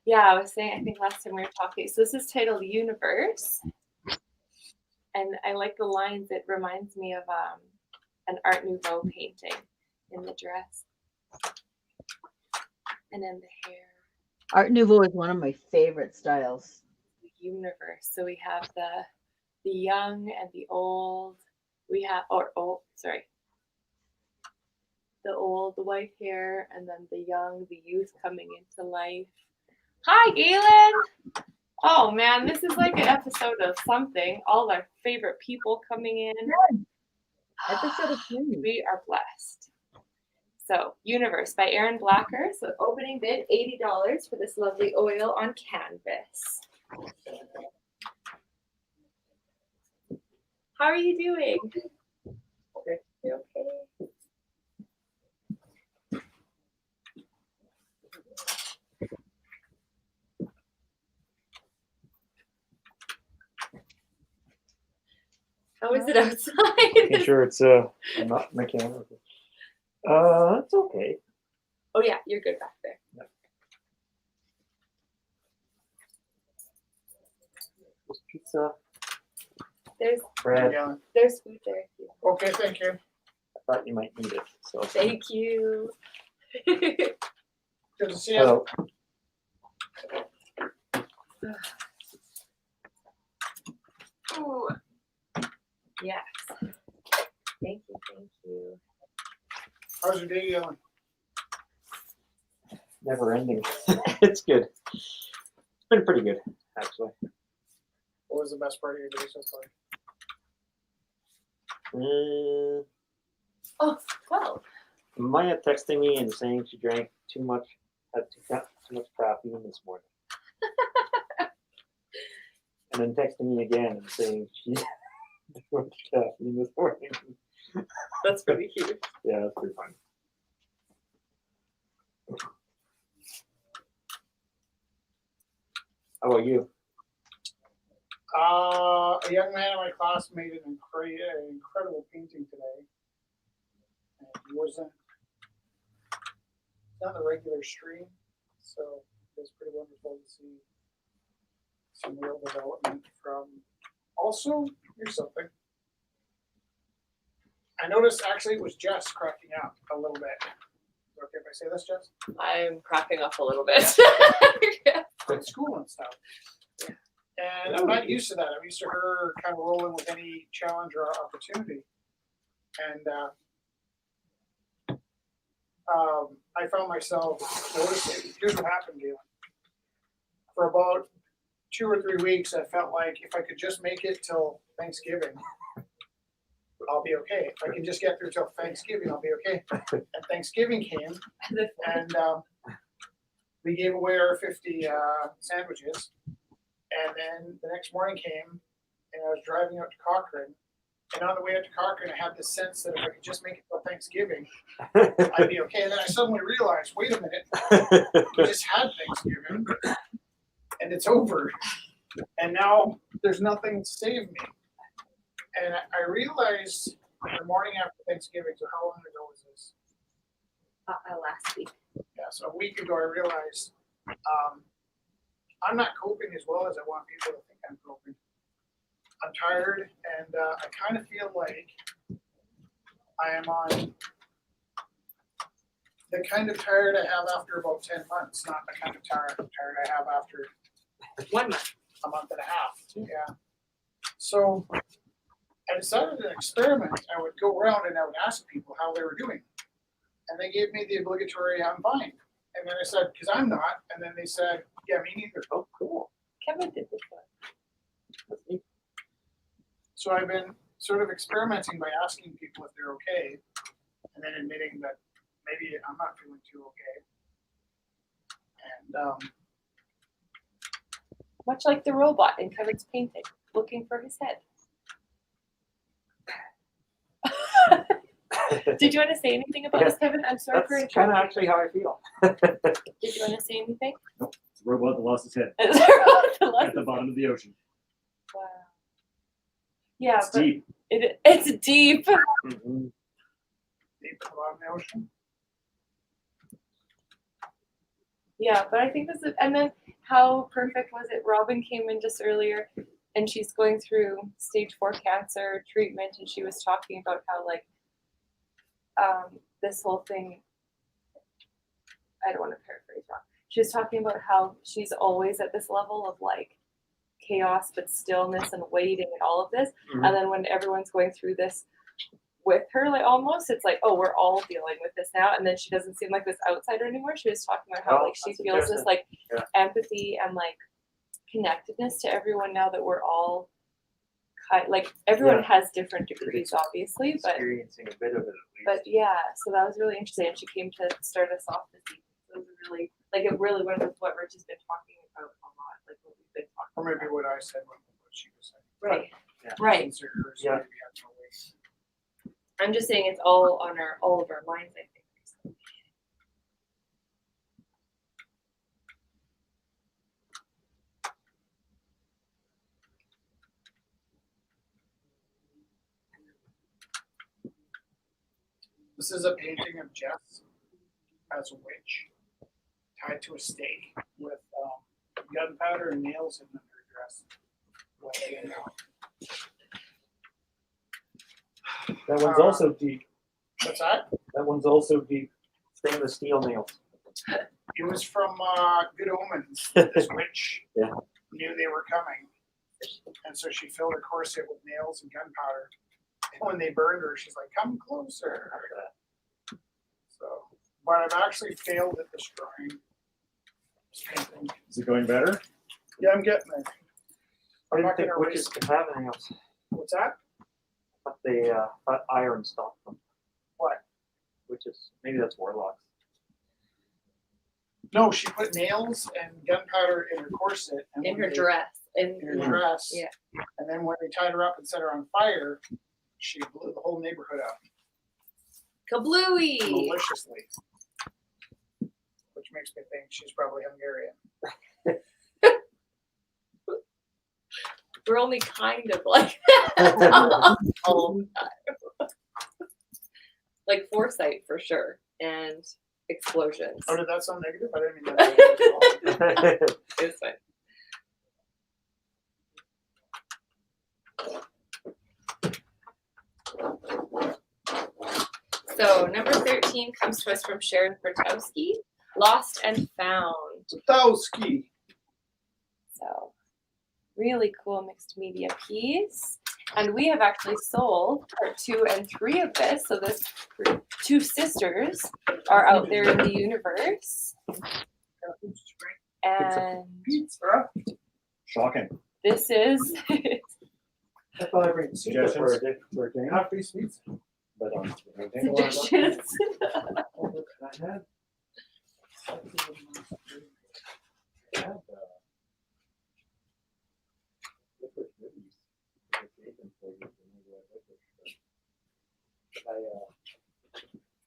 Yeah, I was saying, I think last time we were talking. So this is titled Universe. And I like the lines. It reminds me of an Art Nouveau painting in the dress. And then the hair. Art Nouveau is one of my favorite styles. The universe. So we have the young and the old. We have, the old, the white hair, and then the young, the youth coming into life. Hi, Galen. Oh man, this is like an episode of something. All our favorite people coming in. Episode of 3. We are blessed. So, Universe by Aaron Blacker. So, opening bid $80 for this lovely oil on canvas. How are you doing? Okay. You okay? How is it outside? Making sure it's I'm not my camera. It's okay. Oh yeah, you're good back there. There's pizza, There's bread. Yeah. there's food there. Okay, thank you. I thought you might need it. So Thank you. Good to see you. hello. Ooh. Yes. Thank you, thank you. How's your day going? Never ending. It's good. It's been pretty good, actually. What was the best part of your day so far? Oh, well. Maya texting me and saying she drank too much, had too much caffeine this morning. And then texting me again and saying she had too much caffeine this morning. That's pretty cute. Yeah, that's pretty fun. How about you? A young man in my class made an incredible painting today. And he wasn't on the regular stream, so it was pretty wonderful to see some real development from. Also, here's something. I noticed actually it was Jess cracking up a little bit. Is it okay if I say this, Jess? I'm cracking up a little bit. At school and stuff. And I'm not used to that. I'm used to her kind of rolling with any challenge or opportunity. And I found myself noticing. Here's what happened, Galen. For about 2 or 3 weeks, I felt like if I could just make it till Thanksgiving, I'll be okay. If I can just get through till Thanksgiving, I'll be okay. And Thanksgiving came, and we gave away our 50 sandwiches. And then the next morning came, and I was driving out to Cochrane. And on the way out to Cochrane, I had this sense that if I could just make it till Thanksgiving, I'd be okay. And then I suddenly realized, wait a minute, we just had Thanksgiving, and it's over. And now there's nothing to save me. And I realized the morning after Thanksgiving, so how long ago was this? Last week. Yeah, so a week ago, I realized I'm not coping as well as I want people to think I'm coping. I'm tired, and I kind of feel like I am on the kind of tired I have after about 10 months, not the kind of tired I have after 1 month. a month and a half. Yeah. So I decided an experiment. I would go around and I would ask people how they were doing. And they gave me the obligatory I'm fine. And then I said, because I'm not. And then they said, yeah, me neither. Oh, cool. Kevin did this one. That's neat. So I've been sort of experimenting by asking people if they're okay and then admitting that maybe I'm not feeling too okay. And Much like the robot in Kevin's painting, looking for his head. Did you want to say anything about this, Kevin? I'm sorry for That's kind of interrupting. actually how I feel. Did you want to say anything? It's a robot that lost his head Is there a lot at the of- bottom of the ocean. Wow. Yeah, It's but deep. it's deep. Mhm. deep at the bottom of the ocean. Yeah, but I think this is, and then how perfect was it? Robin came in just earlier and she's going through stage 4 cancer treatment and she was talking about how like this whole thing, I don't want to paraphrase wrong. She was talking about how she's always at this level of like chaos but stillness and waiting and all of this. Mhm. And then when everyone's going through this with her, like almost, it's like, oh, we're all dealing with this now. And then she doesn't seem like this outsider anymore. She was talking about how Oh, like she that's feels this interesting. like Yeah. empathy and like connectedness to everyone now that we're all like everyone Yeah. has different degrees, obviously, but Experiencing a bit of it at least. but yeah, so that was really interesting. And she came to start us off this evening. So it was really like it really went with what Rich has been talking about a lot, like what we've been talking Or maybe about. what I said, what she was saying. Right. Yeah. Right. Since you're hers, Yeah. maybe you have no ways. I'm just saying it's all on all of our minds, I think. This is a painting of Jess as a witch, tied to a stake with gunpowder and nails in her dress. That one's also deep. What's that? That one's also deep. Stainless steel nails. It was from Good Omens. This witch Yeah. knew they were coming, and so she filled her corset with nails and gunpowder. And when they burned her, she's like, "Come closer." So, but I've actually failed at destroying this painting. Is it going better? Yeah, I'm getting there. I I'm not didn't think gonna witches erase. could have any else, What's that? but they thought iron stopped them. What? Witches, maybe that's warlocks. No, she put nails and gunpowder in her corset and In when her they- dress. In her dress. Yeah. And then when they tied her up and set her on fire, she blew the whole neighborhood up Kablooey! maliciously. Which makes me think she's probably Hungarian. We're only kind of like that all the time. Like foresight for sure. And explosions. Oh, did that sound negative? I didn't mean that. It's fine. So number 13 comes to us from Sharon Pertowski, Lost and Found. Towski. So really cool mixed media piece. And we have actually sold part 2 and 3 of this. So this 2 sisters are out there in the universe. And Pizza. Shocking. this is I thought I bring secret for a day. For a game, Happy sweets. but suggestions. Oh, look, I had.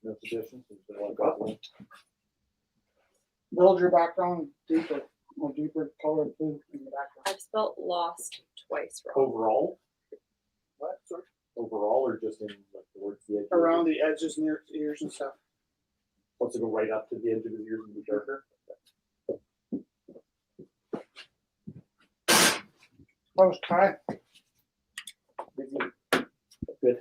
No suggestions? Is there one got one? Build your background deeper, more deeper color too in the background. I've spelled lost twice wrong. Overall, What? Sorry? overall, or just in like towards the edge? of Around it? the edges near ears and stuff. Wants to go right up to the edge of his ears and be darker. Close tie. Good.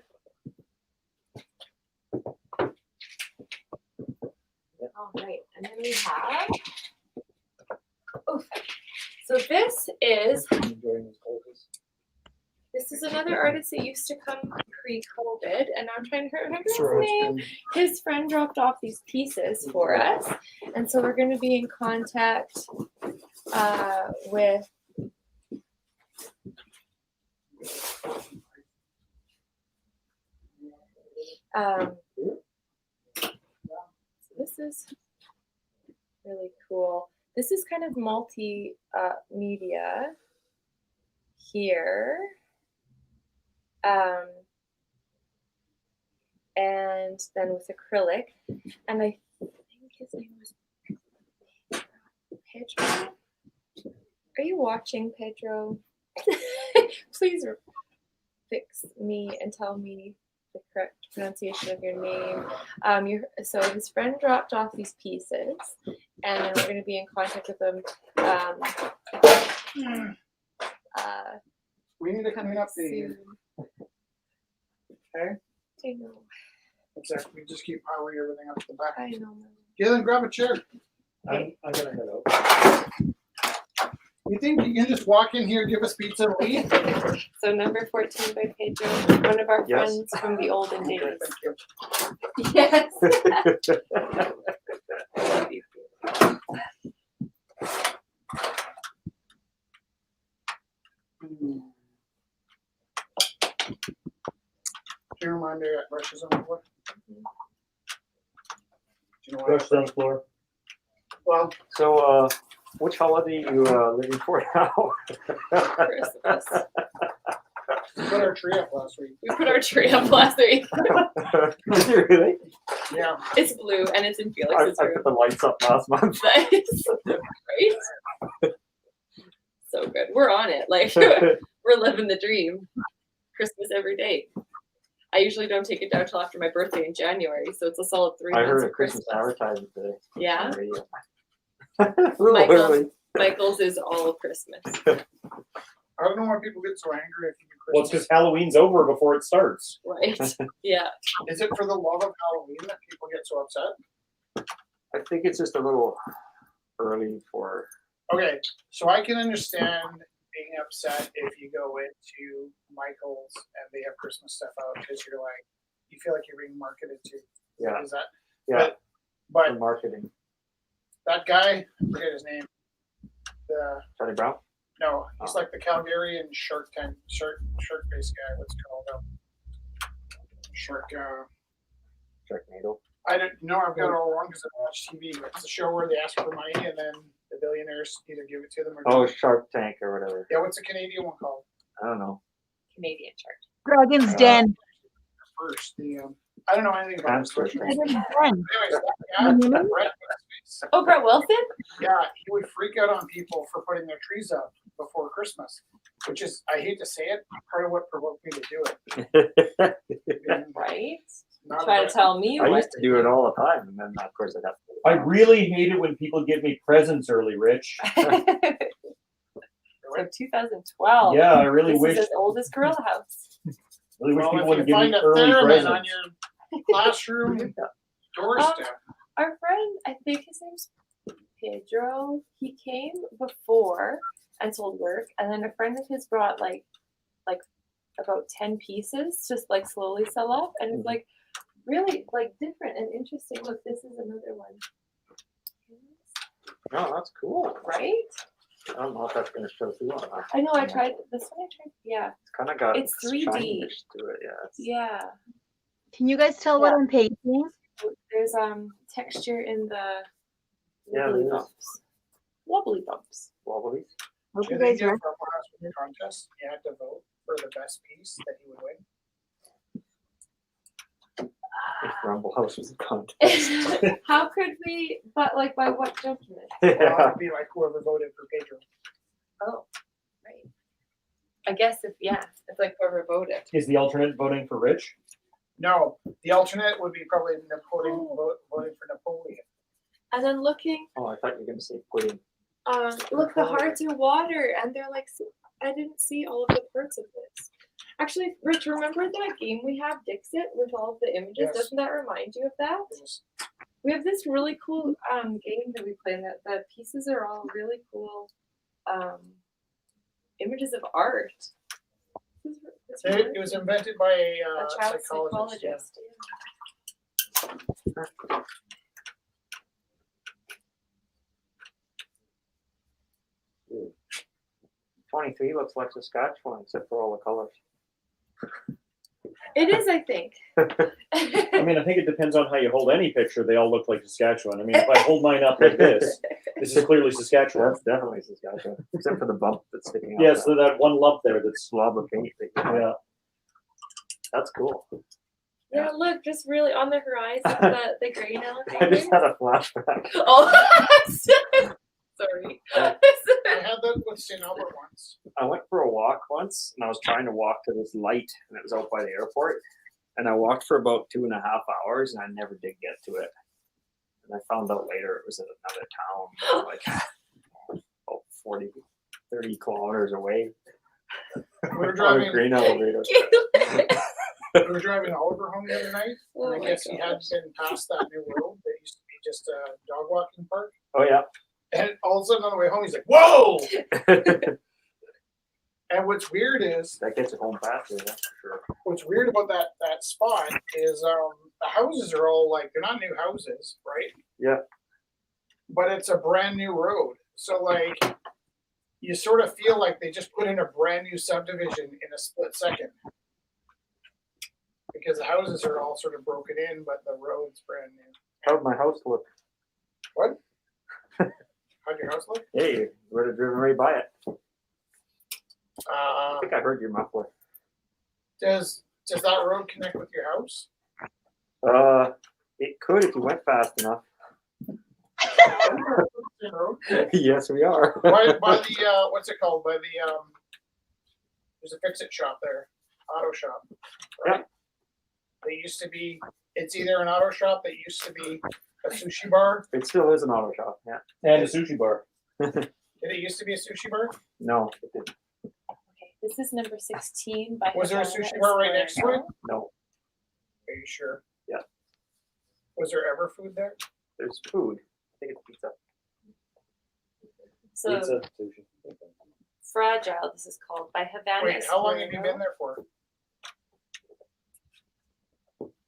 All right, and then we have. Oof. So this is I'm enjoying this coldness. This is another artist that used to come pre-COVID, and I'm trying to remember his Sure, it's name. been- His friend dropped off these pieces for us, and so we're going to be in contact with. This is really cool. This is kind of multi media here. And then with acrylic. And I think his name was Pedro. Are you watching, Pedro? Please fix me and tell me the correct pronunciation of your name. So his friend dropped off these pieces, and then we're going to be in contact with them. We need to clean up the. Soon. Okay. I know. Exactly. We just keep piling everything up to the back. I know. Galen, grab a chair. I'm gonna head out. You think you can just walk in here, give us pizza, and leave? So number 14 by Pedro, one of our Yes. friends from the olden days. Thank you. Yes. Can you remind me that brushes on the floor? Do you know what? Brush on the floor. Well, So, which holiday you living for now? Christmas. we put our tree up last week. We put our tree up last week. Did you really? Yeah. It's blue and it's in I Felix's put room. the lights up last month. Nice. Right? So good. We're on it. Like we're living the dream. Christmas every day. I usually don't take it down till after my birthday in January, so it's a solid 3 I months heard of a Christmas Christmas. advertisement today. Yeah. on the radio. Literally. Michael's is all Christmas. I don't know why people get so angry if you do Well, it's Christmas. because Halloween's over before it starts. Right. Yeah. Is it for the love of Halloween that people get so upset? I think it's just a little early for. Okay, so I can understand being upset if you go into Michael's and they have Christmas stuff out because you're like, you feel like you're being marketed to. Yeah. Is that? Yeah. But For marketing. that guy, I forget his name. The Charlie Brown. no, he's Oh. like the Calgarian shark based guy. What's it called? Shark. Sharknado. I don't know. I've got it all wrong because I watch TV. It's a show where they ask for money and then the billionaires either give it to them or. Oh, don't. Shark Tank or whatever. Yeah, what's the Canadian one called? I don't know. Canadian chart. Dragon's Den. First, the I don't know anything about this. Hamster Anyways, thing. that guy, Brett, Oh, Brett Wilson? yeah, he would freak out on people for putting their trees up before Christmas, which is, I hate to say it, part of what provoked me to do it. Being Right. not Try to a- tell me I what used to do it all the time, and then of course I'd have to. I really hate it when people give me presents early, Rich. So 2012. Yeah, I really This wish. is as old as Gorilla House. Really wish Well, people if would you give find me a early theremin on presents. your classroom doorstep, Our friend, I think his name's Pedro. He came before and sold work, and then a friend of his brought like about 10 pieces, just like slowly sell off, and it's like really like different and interesting. Look, this is another one. No, that's cool. Right? I don't know if that's gonna show through on that. I know. I tried this one. Yeah. It's kind of got. It's 3D. shininess to it. Yeah. It's, Yeah. Can you guys tell what I'm painting? There's texture in the Yeah, wobbly there is. bumps. Wobbly bumps. wobbly. Hope do you you think guys if are. Rumble House was a contest, you had to vote for the best piece that he would win? If Rumble House was a contest. How could we? But like, by what judgment? Well, Yeah. it'd be like whoever voted for Pedro. Oh, right. I guess if it's like whoever voted. Is the alternate voting for Rich? No, the alternate would be probably Napoleon voting for Napoleon. And then looking, Oh, I thought you were gonna say pudding. look, the hearts are water, and they're like, I didn't see all of the parts of this. Actually, Rich, remember that game we have, Dixit, with all of the images? Yes. Doesn't that remind you of that? Yes. We have this really cool game that we play, and that the pieces are all really cool images of art. It was invented by a a child psychologist. Yeah. psychologist. 23 looks like Saskatchewan except for all the colors. It is, I think. I mean, I think it depends on how you hold any picture. They all look like Saskatchewan. I mean, if I hold mine up like this is clearly Saskatchewan. That's definitely Saskatchewan, except for the bump that's sticking out. Yeah, so that one lump there that's, Slob of paint. yeah. That's cool. Yeah, look, just really on the horizon, the grain I elevator. just had a flashback. Oh, sorry. I had that with St. Albert once. I went for a walk once, and I was trying to walk to this light, and it was out by the airport. And I walked for about 2.5 hours, and I never did get to it. And I found out later it was in another town, like about 40, 30 kilometers away. We were On a driving. grain elevator. We were driving Oliver home the other night, Oh and I my guess he had gosh. been past that new road that used to be just a dog walking park. Oh yeah. And all of a sudden on the way home, he's like, "Whoa!" And what's weird is, That gets it home faster, that's for sure. what's weird about that spot is, the houses are all like, they're not new houses, right? Yeah. But it's a brand new road, so like, you sort of feel like they just put in a brand new subdivision in a split second. Because the houses are all sort of broken in, but the road's brand new. How'd my house look? What? How'd your house look? Hey, you would have driven right by it. I Uh, think I heard your muffler. does that road connect with your house? It could if you went fast enough. Same road? Yes, we are. by the what's it called? By the there's a fix-it shop there, auto shop. Right? They used to be. It's either an auto shop that used to be a sushi bar. It still is an auto shop. Yeah. And a sushi bar. Did it used to be a sushi bar? No, it didn't. Okay, this is number 16 by Was there a Havana sushi bar right next to it? Esquerdo. No. Are you sure? Yeah. Was there ever food there? There's food. I think it's pizza. So Pizza, sushi. Fragile, this is called by Havana Wait, how long have you Esquerdo. been there for?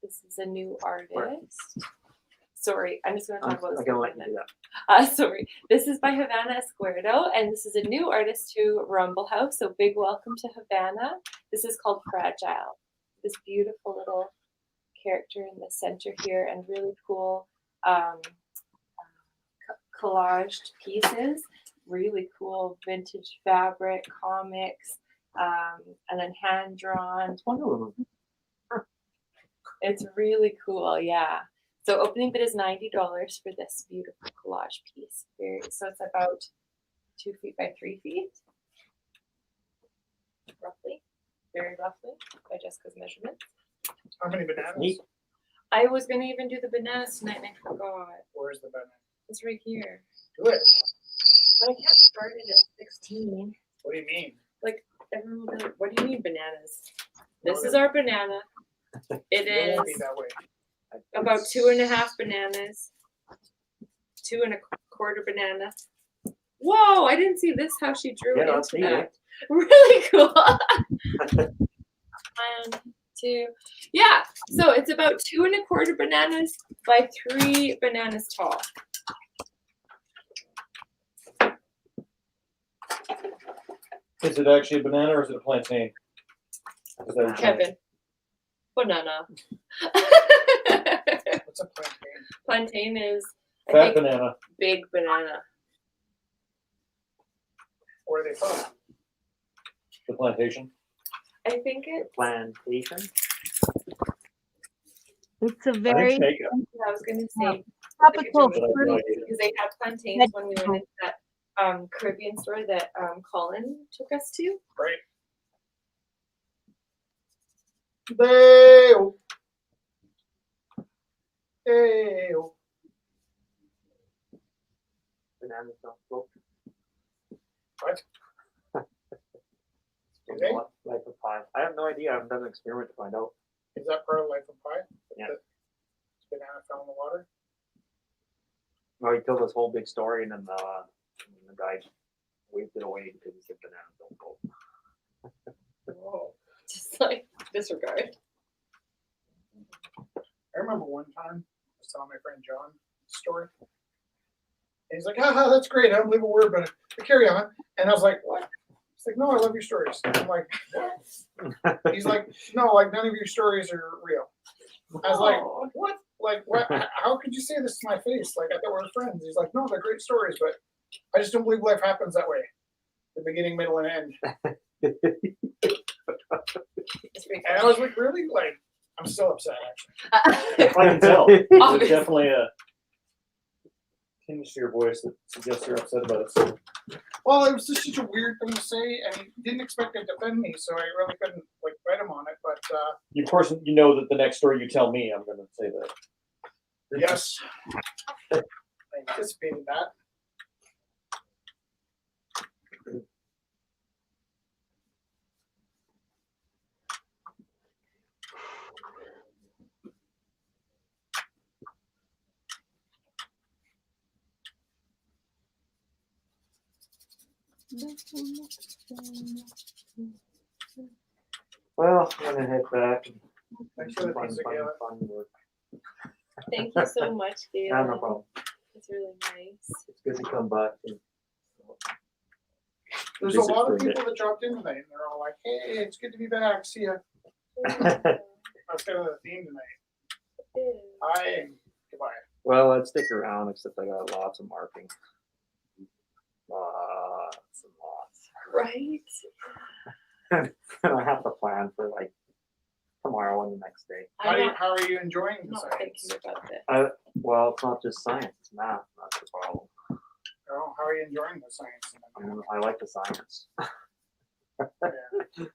This is a new artist. Sorry, I'm just going to talk about this. I'm gonna for a let you minute. do that. Sorry. This is by Havana Esquerdo, and this is a new artist to Rumble House. So big welcome to Havana. This is called Fragile. This beautiful little character in the center here, and really cool collaged pieces. Really cool vintage fabric, comics, and then hand drawn. It's really cool, yeah. So opening bid is $90 for this beautiful collage piece. So it's about 2 feet by 3 feet, roughly, very roughly, by Jessica's measurement. How many bananas? Neat. I was gonna even do the bananas tonight and I forgot. Where's the banana? It's right here. Do it. But I can't start it at 16. What do you mean? Everyone will be like, what do you mean bananas? This is our banana. It It won't be is that way. about 2.5 bananas. 2.25 banana. Whoa, I didn't see this, how she drew Yeah, into that's neat, that. eh? Really cool. 1, 2. Yeah, so it's about 2.25 bananas by 3 bananas tall. Is it actually a banana or is it a plantain? Is that Kevin. Banana. What's a plantain? Plantain is, I Fat think, banana. big banana. Where are they from? The plantation. I think it's, Plantation. It's a I very think Jamaica. I was going to say, tropical But I have no fruit. idea. because they had plantains when we went into that Caribbean store that Colin took us to. Right. Deo. Deo. Bananas don't float. What? Do they? Life of Pi. I have no idea. I haven't done an experiment to find out. Is that part of Life of Pi? Yeah. The banana fell in the water? Well, he told this whole big story, and then the guy waved it away because he said bananas don't float. Oh. like disregard. I remember one time I was telling my friend John a story. And he's like, haha, that's great. I don't believe a word, but carry on. And I was like, what? He's like, no, I love your stories. I'm like, what? He's like, no, like none of your stories are real. I was like, what? Like, what? How could you say this to my face? Like, I thought we were friends. He's like, no, they're great stories, but I just don't believe life happens that way. The beginning, middle, and end. And I was like, really? Like, I'm still upset, actually. I can tell. There's Obviously. definitely a tinge to your voice that suggests you're upset about it. So Well, it was just such a weird thing to say, and he didn't expect to defend me, so I really couldn't like fight him on it. But of course, you know that the next story you tell me, I'm going to say that. yes, I anticipated that. Well, I'm gonna head back and Thanks do for the fun, pizza, fun, Galen. fun work. Thank you so much, Gail. Yeah, no problem. It's really nice. It's good to come back. And There's a visit lot for of a bit. people that dropped in tonight, and they're all like, "Hey, it's good to be back. See ya." That's kind of the theme tonight. Hi, and goodbye. Well, I'd stick around, except I got lots of marking. Lots and lots. Right? And I have to plan for like tomorrow and the next day. I'm not, How are you enjoying the not science? thinking about it. Well, it's not just science, it's math. That's the problem. Oh, how are you enjoying the science? I like the science. Yeah.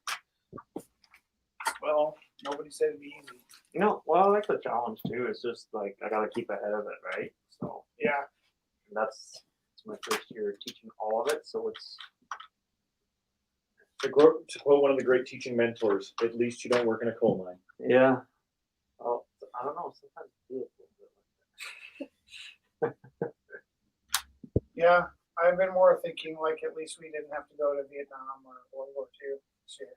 Well, nobody said it'd be easy. Well, I like the challenge too. It's just like I gotta keep ahead of it, right? So Yeah. it's my first year teaching all of it, so it's To quote one of the great teaching mentors, at least you don't work in a coal mine. yeah. Well, I don't know. Sometimes I do it a little bit. Yeah, I've been more thinking like at least we didn't have to go to Vietnam or World War II this year.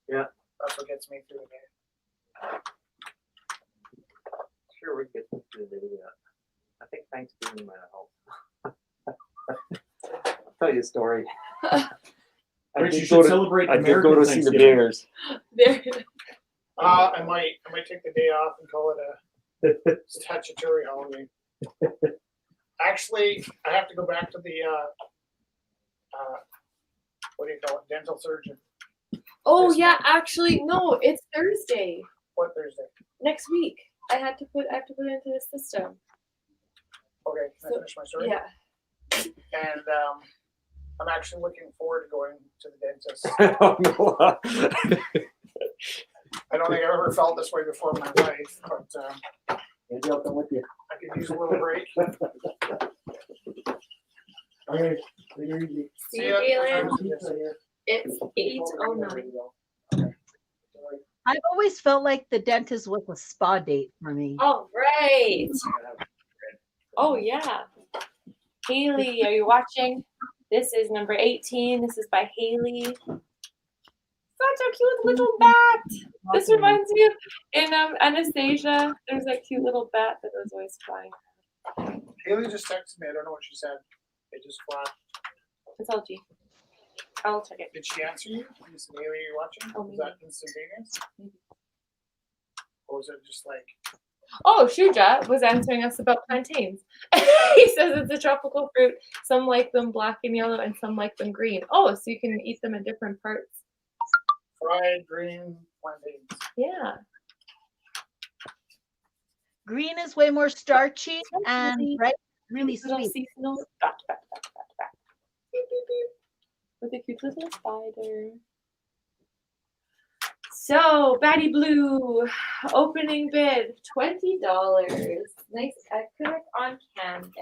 Yeah. That's what gets me through the day. Sure, we get to do that. I think Thanksgiving might have helped. I'll tell you a story. Rich, you should celebrate I did go American to see the Thanksgiving. Bears. There. I might take the day off and call it a statutory holiday. Actually, I have to go back to the what do you call it? Dental surgeon. Oh This yeah, month. actually no, it's Thursday What Thursday? next week. I have to put it into the system. Okay, can I So- finish my story? Yeah. And I'm actually looking forward to going to the dentist. I don't know. I don't think I've ever felt this way before in my life, but Maybe I'll come with you. I could use a little break. Okay, take it easy. See ya. you, Galen. Pizza here. It's 8:09. I've always felt like the dentist was a spa date for me. All right. Oh yeah. Haley, are you watching? This is number 18. This is by Haley. Such a cute little bat. This reminds me of in Anastasia. There's that cute little bat that was always flying. Haley just texted me. I don't know what she said. It just flashed. It's LG. I'll check it. Did she answer you? You said, Haley, are you watching? Oh, Was that instantaneous? Or was it just like, Oh, Shuja was answering us about plantains. He says it's a tropical fruit. Some like them black and yellow, and some like them green. Oh, so you can eat them in different parts. fried green plantains? Yeah. Green is way more starchy and Really? red really Little sweet. seasonal. Bat. Beep, beep, beep. With a cute little spider. So, Batty Blue, opening bid $20. Nice acrylic on canvas.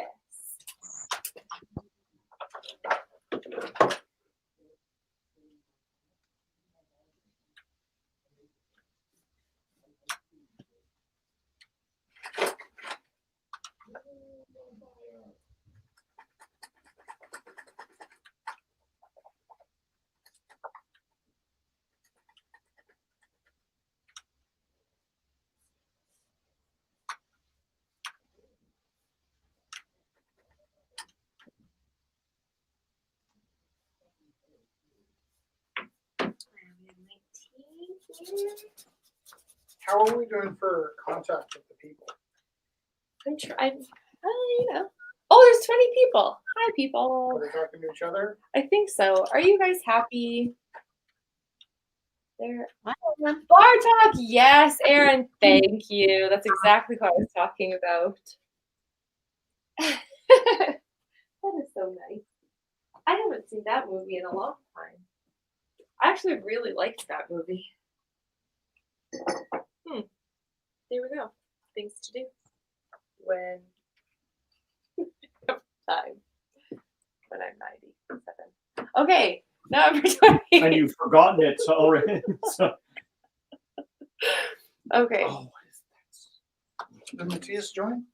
How are we doing for contact with the people? I'm trying. You know. Oh, there's 20 people. Hi, Are people. they talking to each other? I think so. Are you guys happy? There. Hi, everyone. Bar talk. Yes, Aaron. Thank you. That's exactly what I was talking about. That is so nice. I haven't seen that movie in a long time. I actually really liked that movie. There we go. Things to do when time when I'm 97. Okay, number 20. And you've forgotten it already. So. Okay. Oh, what is that? Did Matthias join?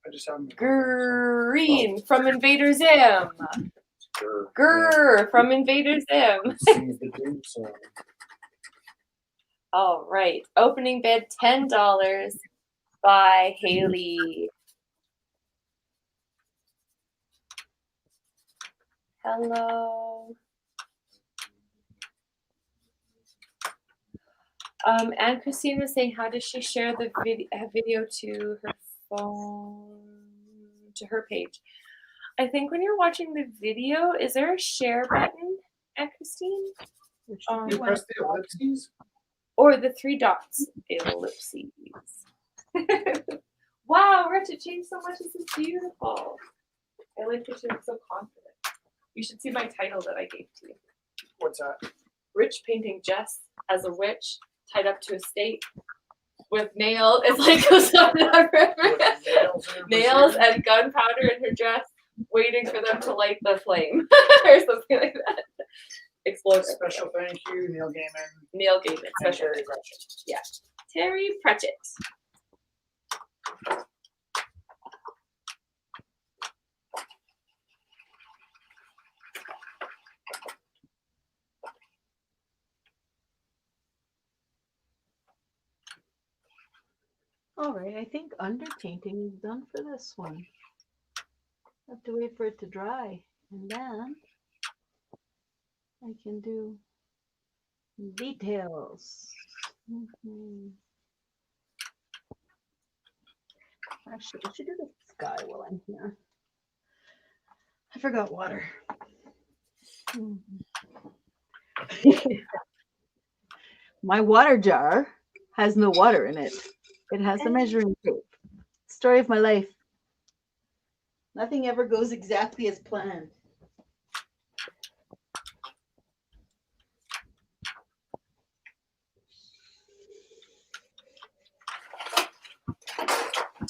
I just haven't. Green from Invader Zim. Grr from Invader Zim. All right. Opening bid $10 by Haley. Hello. And Christine was saying, how does she share the video to her phone, to her page? I think when you're watching the video, is there a share button, Aunt Christine? You press the ellipses? Or the 3 dots, ellipses. Wow, Rich, it changed so much. This is beautiful. I like that you're so confident. You should see my title that I gave to you. What's that? Rich painting Jess as a witch tied up to a stake with nails. It's like goes on and With nails and gunpowder in her dress, waiting for them to light the flame or something like that. Explode. Special thank you, Neil Gaiman. Neil Gaiman. And Special. Terry Pratchett. Yeah. Terry Pratchett. All right, I think undertainting is done for this one. Have to wait for it to dry, and then I can do details. Actually, I should do the sky while I'm here. I forgot water. My water jar has no water in it. It has a measuring tape. Story of my life. Nothing ever goes exactly as planned.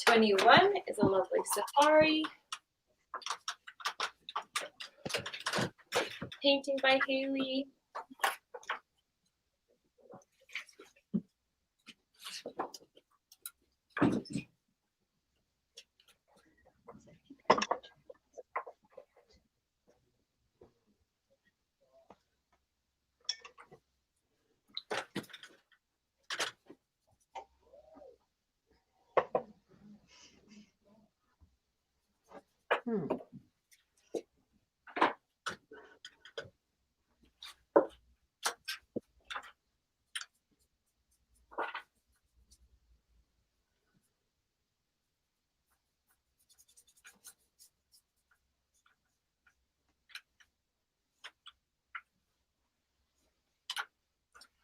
$21 is a lovely safari. Painting by Haley.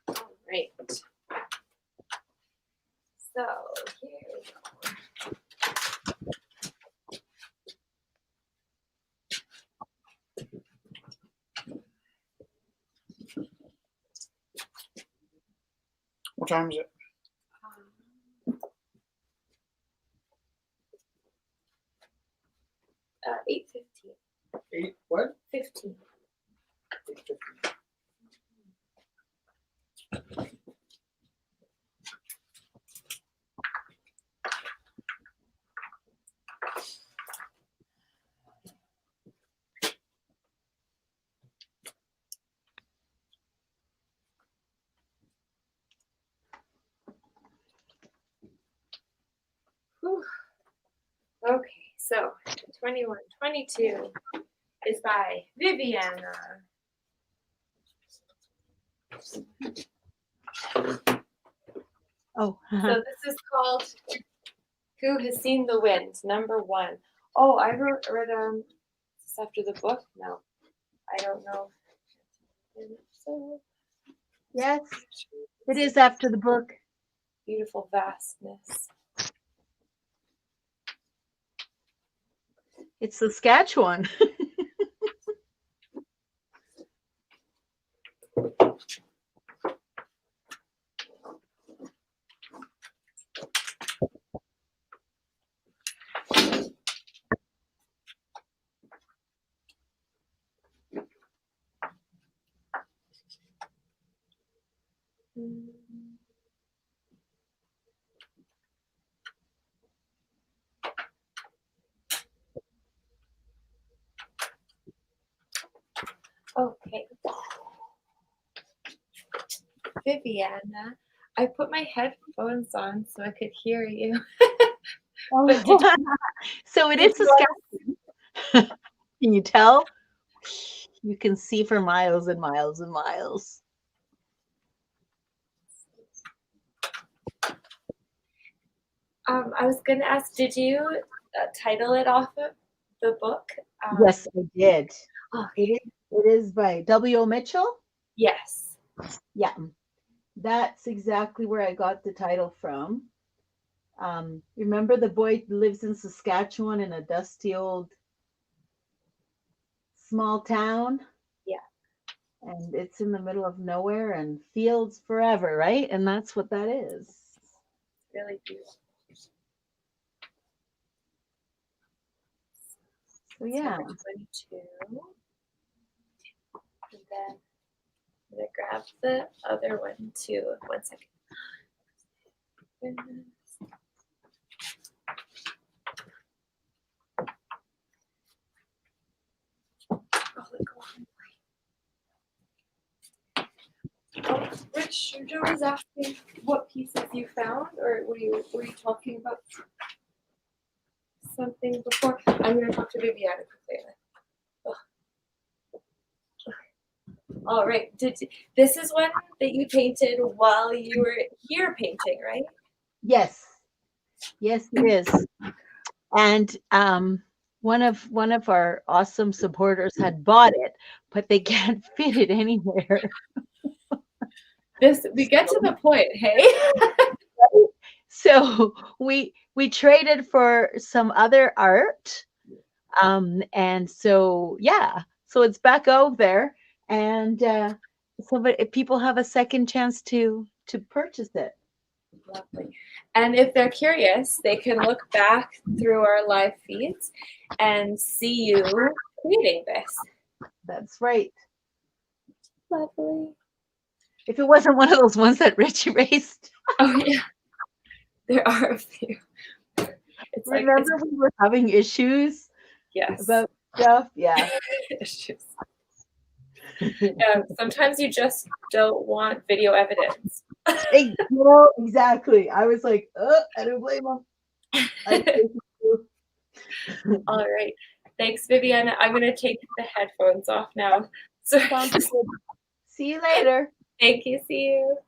All right. So here we go. What time is it? 8:15. 8 what? 15. 8:50. Whew. Okay, so 21, 22 is by Viviana. Oh, So this is called Who Has Seen the Wind, #1. Oh, I read is this after the book? No, I don't know. So yes, it is after the book. beautiful vastness. It's Saskatchewan. Okay. Viviana, I put my headphones on so I could hear you. But did So it did is you want Saskatchewan. Can you tell? You can see for miles and miles and miles. I was gonna ask, did you title it off of the book? Yes, I did. Okay. It is by W.O. Mitchell. Yes. Yeah, that's exactly where I got the title from. Remember the boy lives in Saskatchewan in a dusty old small town? Yeah. And it's in the middle of nowhere and fields forever, right? And that's what that is. Really beautiful. So yeah. Number 22. And then I'm gonna grab the other one too. 1 second. Oh, look, oh, Rich, Joe was asking what pieces you found, or were you talking about something before? I'm gonna talk to Viviana quickly. All right. This is one that you painted while you were here painting, right? Yes. Yes, it is. And one of our awesome supporters had bought it, but they can't fit it anywhere. We get to the point, hey? So we traded for some other art. And so yeah, so it's back out there, and so but if people have a second chance to purchase it. Lovely. And if they're curious, they can look back through our live feeds and see you creating this. That's right. Lovely. If it wasn't one of those ones that Rich erased. Oh yeah, there are a few. It's Remember we were having issues yes. about stuff? Yeah. Issues. Sometimes you just don't want video evidence. Exactly. I was like, I don't blame them. All right. Thanks, Viviana. I'm going to take the headphones off now. So, Sounds good. See you later. Thank you. See you.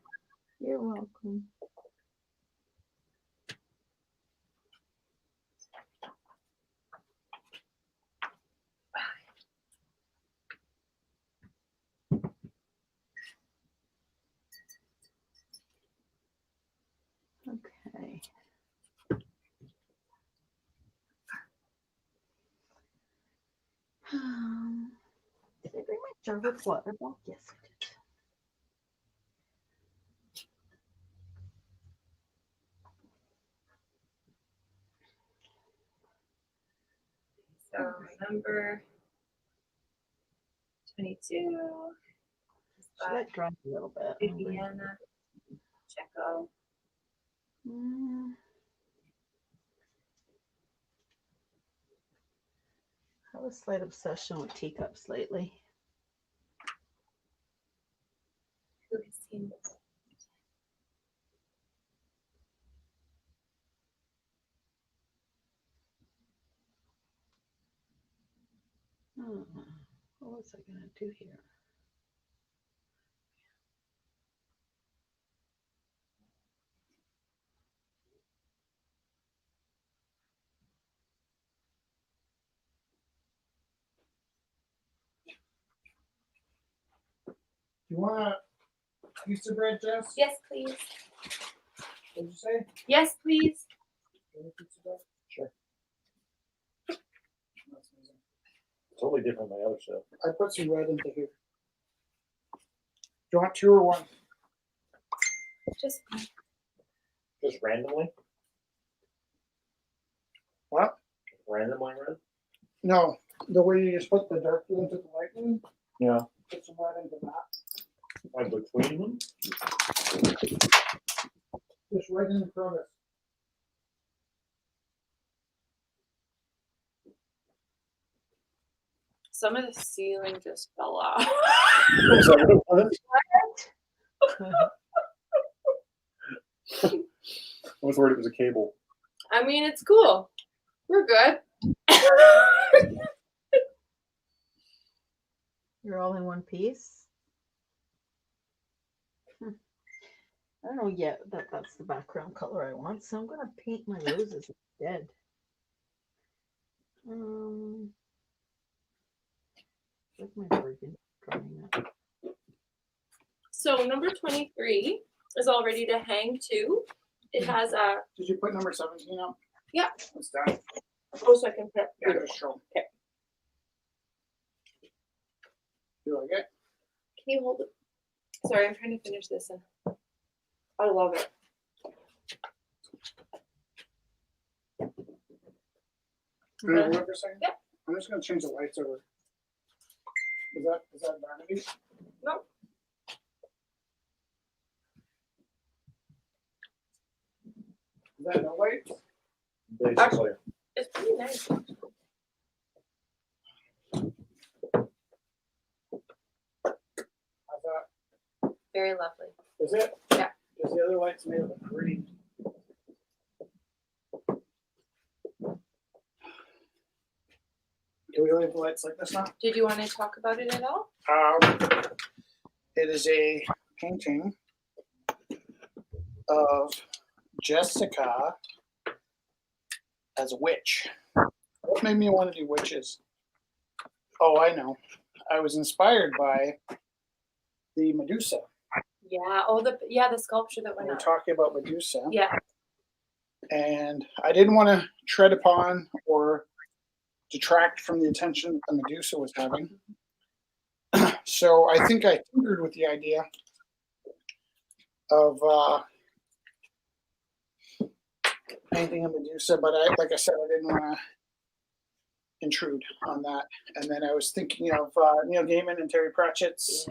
You're welcome. Okay. Did I bring my jar with water back? Yes, I did. So, number 22. Should let dry a little bit. Viviana Checo. I have a slight obsession with teacups lately. Who has seen this? What was I going to do here? You want a piece of bread, Jess? Yes, please. What'd you say? Yes, please. You want a piece of bread? Sure. That's amazing. Totally different than my other stuff. I put some red into here. Do you want 2 or 1? Just Just randomly? What? Randomly red? No, the way you just put the dark blue into the light blue, Yeah. put some red into that. Like between them? Just right in front of us. Some of the ceiling just fell off. Is that what it was? I was worried it was a cable. I mean, it's cool. We're good. You're all in one piece. I don't know yet that that's the background color I want, so I'm gonna paint my roses instead. Where's my burgundy drawing up? So number 23 is all ready to hang too. It has a Did you put number 17 up? Yeah. It's done. oh, so I can put Yeah, just show. Okay. You like it? Can you hold it? Sorry, I'm trying to finish this. And I love it. Can I hold it for a second? Yeah. I'm just gonna change the lights over. Is that vanity? No. Is that no light? Basically. It's pretty nice. How's that? Very lovely. Is it? Yeah. Because the other light's made of green. Do we leave the lights like this now? Did you want to talk about it at all? It is a painting of Jessica as a witch. What made me want to do witches? Oh, I know. I was inspired by the Medusa. Yeah. Oh, the sculpture that went We're up. talking about Medusa. Yeah. And I didn't want to tread upon or detract from the attention that the Medusa was having. So I think I tinkered with the idea of painting a Medusa, but like I said, I didn't want to intrude on that. And then I was thinking of Neil Gaiman and Terry Pratchett's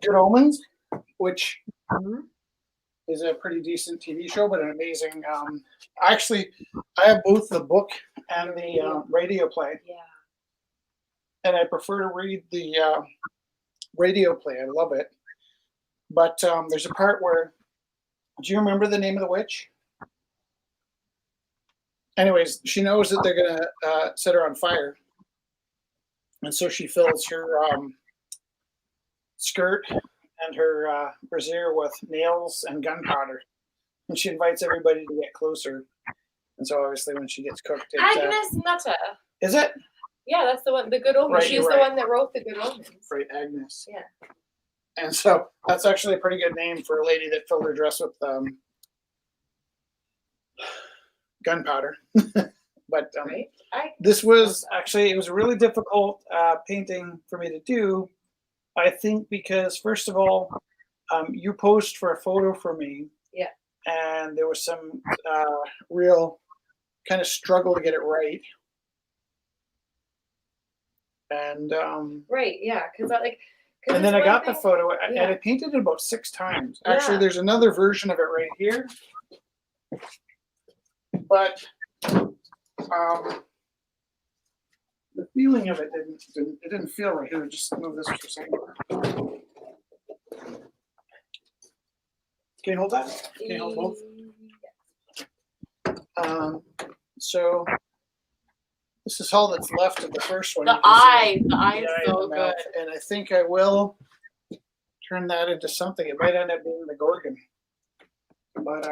Good Omens, which is a pretty decent TV show, but an amazing. Actually, I have both the book and the radio play, Yeah. and I prefer to read the radio play. I love it. But there's a part where, do you remember the name of the witch? Anyways, she knows that they're going to set her on fire. And so she fills her skirt and her brassiere with nails and gunpowder. And she invites everybody to get closer. And so obviously when she gets cooked, Agnes Nutter. is it? Yeah, that's the one. The Good Omens. Right, She's you're the right. one that wrote the Good Omens. Right, Agnes. Yeah. And so that's actually a pretty good name for a lady that filled her dress with gunpowder. But Right. this was actually, it was a really difficult painting for me to do. I think because first of all, you posed for a photo for me. Yeah. And there was some real kind of struggle to get it right. And Right. Yeah. Because and then I got the photo and I painted it about 6 times. Actually, Yeah. there's another version of it right here. But the feeling of it didn't feel right. Here, just move this for a second. Can you hold that? Can you hold both? So this is all that's left of the first one. The You can eye see is eye so and the mouth. good. And I think I will turn that into something. It might end up being the Gorgon. But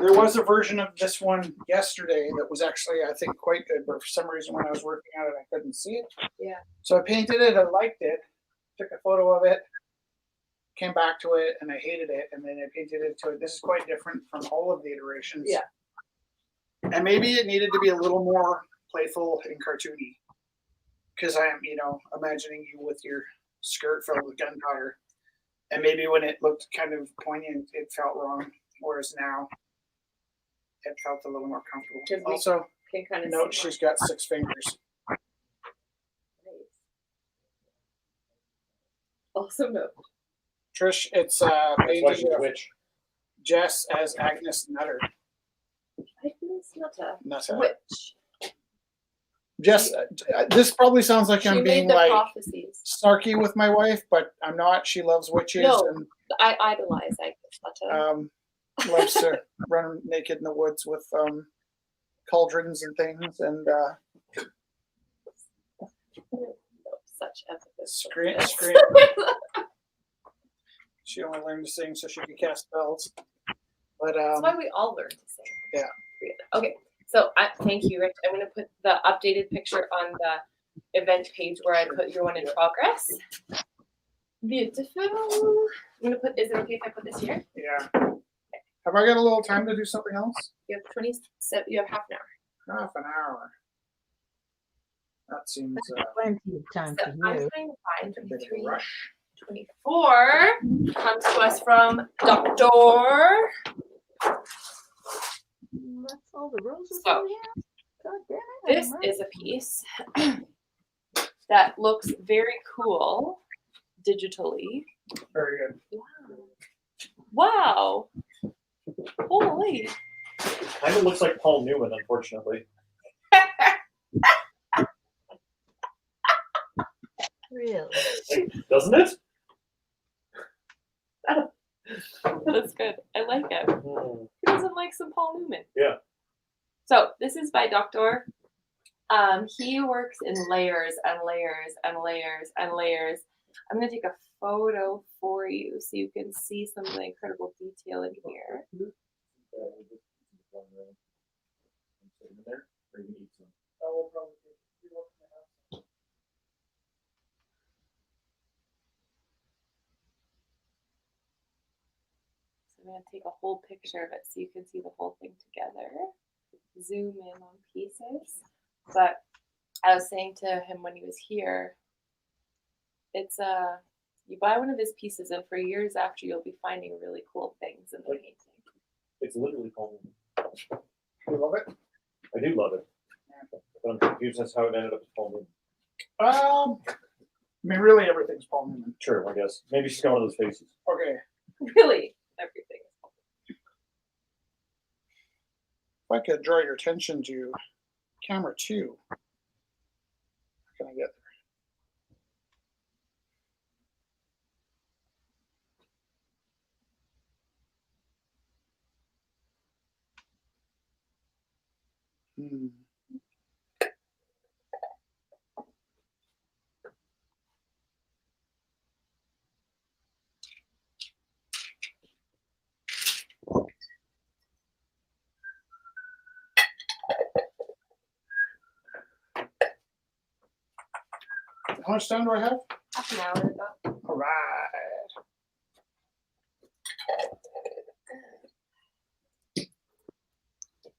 There was a version of this one yesterday that was actually, I think, quite good, but for some reason when I was working on it, I couldn't see it. Yeah. So I painted it, I liked it, took a photo of it, came back to it, and I hated it, and then I painted it to it. This is quite different from all of the iterations. Yeah. And maybe it needed to be a little more playful and cartoony. Because I am, imagining you with your skirt filled with gunpowder. And maybe when it looked kind of poignant, it felt wrong. Whereas now, it felt a little more comfortable. 'Cause we Also, Can kind of note she's got 6 fingers. Also note. Trish, it's That's why painted she's a of witch. Jess as Agnes Nutter. Agnes Nutter. Nutter. Witch. Jess, this probably sounds like She I'm made being the like prophecies. snarky with my wife, but I'm not. She loves witches No. and I idolize Agnes Nutter. loves to run naked in the woods with cauldrons and things and Such emphasis. scream. She only learned to sing so she could cast spells. But That's why we all learn to sing. Yeah. Okay. So thank you, Rich. I'm going to put the updated picture on the event page where I put your one in progress. Beautiful. I'm going to put. Is it okay if I put this here? yeah. Have I got a little time to do something else? You have 27. You have half an hour. Half an hour. That seems Plenty of time So for I'm you. trying to find a bit of 23, a rush. 24 comes to us from Dr. That's all the roses So, in here? God damn it. This I'm is a piece that looks very cool digitally. Very good. Wow. Holy. Kind of looks like Paul Newman, unfortunately. Really? Doesn't it? That's good. I like it. Who doesn't like some Paul Newman? Yeah. So this is by Dr. He works in layers and layers and layers and layers. I'm going to take a photo for you so you can see some of the incredible detail in here. So I'm going to take a whole picture of it so you can see the whole thing together. Zoom in on pieces. But I was saying to him when he was here, it's you buy one of his pieces and for years after you'll be finding really cool things in the painting. It's literally Paul Newman. You love it? I do love it. But I'm confused as to how it ended up with Paul Newman. I mean, really, everything's Paul Newman. Sure, I guess. Maybe she's got one of those faces. Okay. Really, everything. If I could draw your attention to camera 2. How can I get there? How much time do I have? Half an hour ago. All right.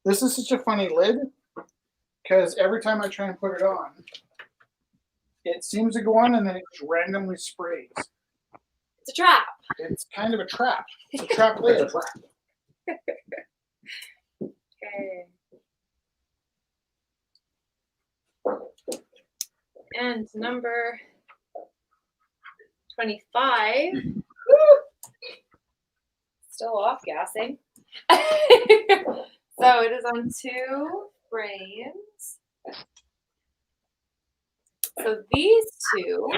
This is such a funny lid because every time I try and put it on, it seems to go on and then it just randomly sprays. It's a trap. It's kind of a trap. It's a trap lid. It's a trap. Okay. And number 25. Still off gassing. So it is on 2 frames. So these two,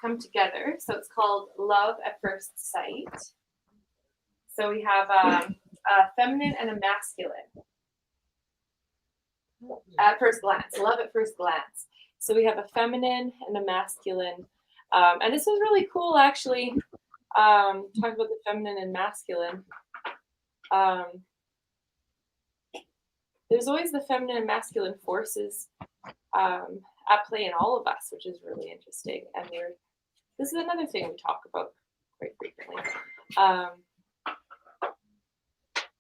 come together. So it's called Love at First Sight. So we have a feminine and a masculine. At first glance, love at first glance. So we have a feminine and a masculine And this was really cool, actually. Talk about the feminine and masculine. There's always the feminine and masculine forces at play in all of us, which is really interesting. And this is another thing we talk about quite frequently.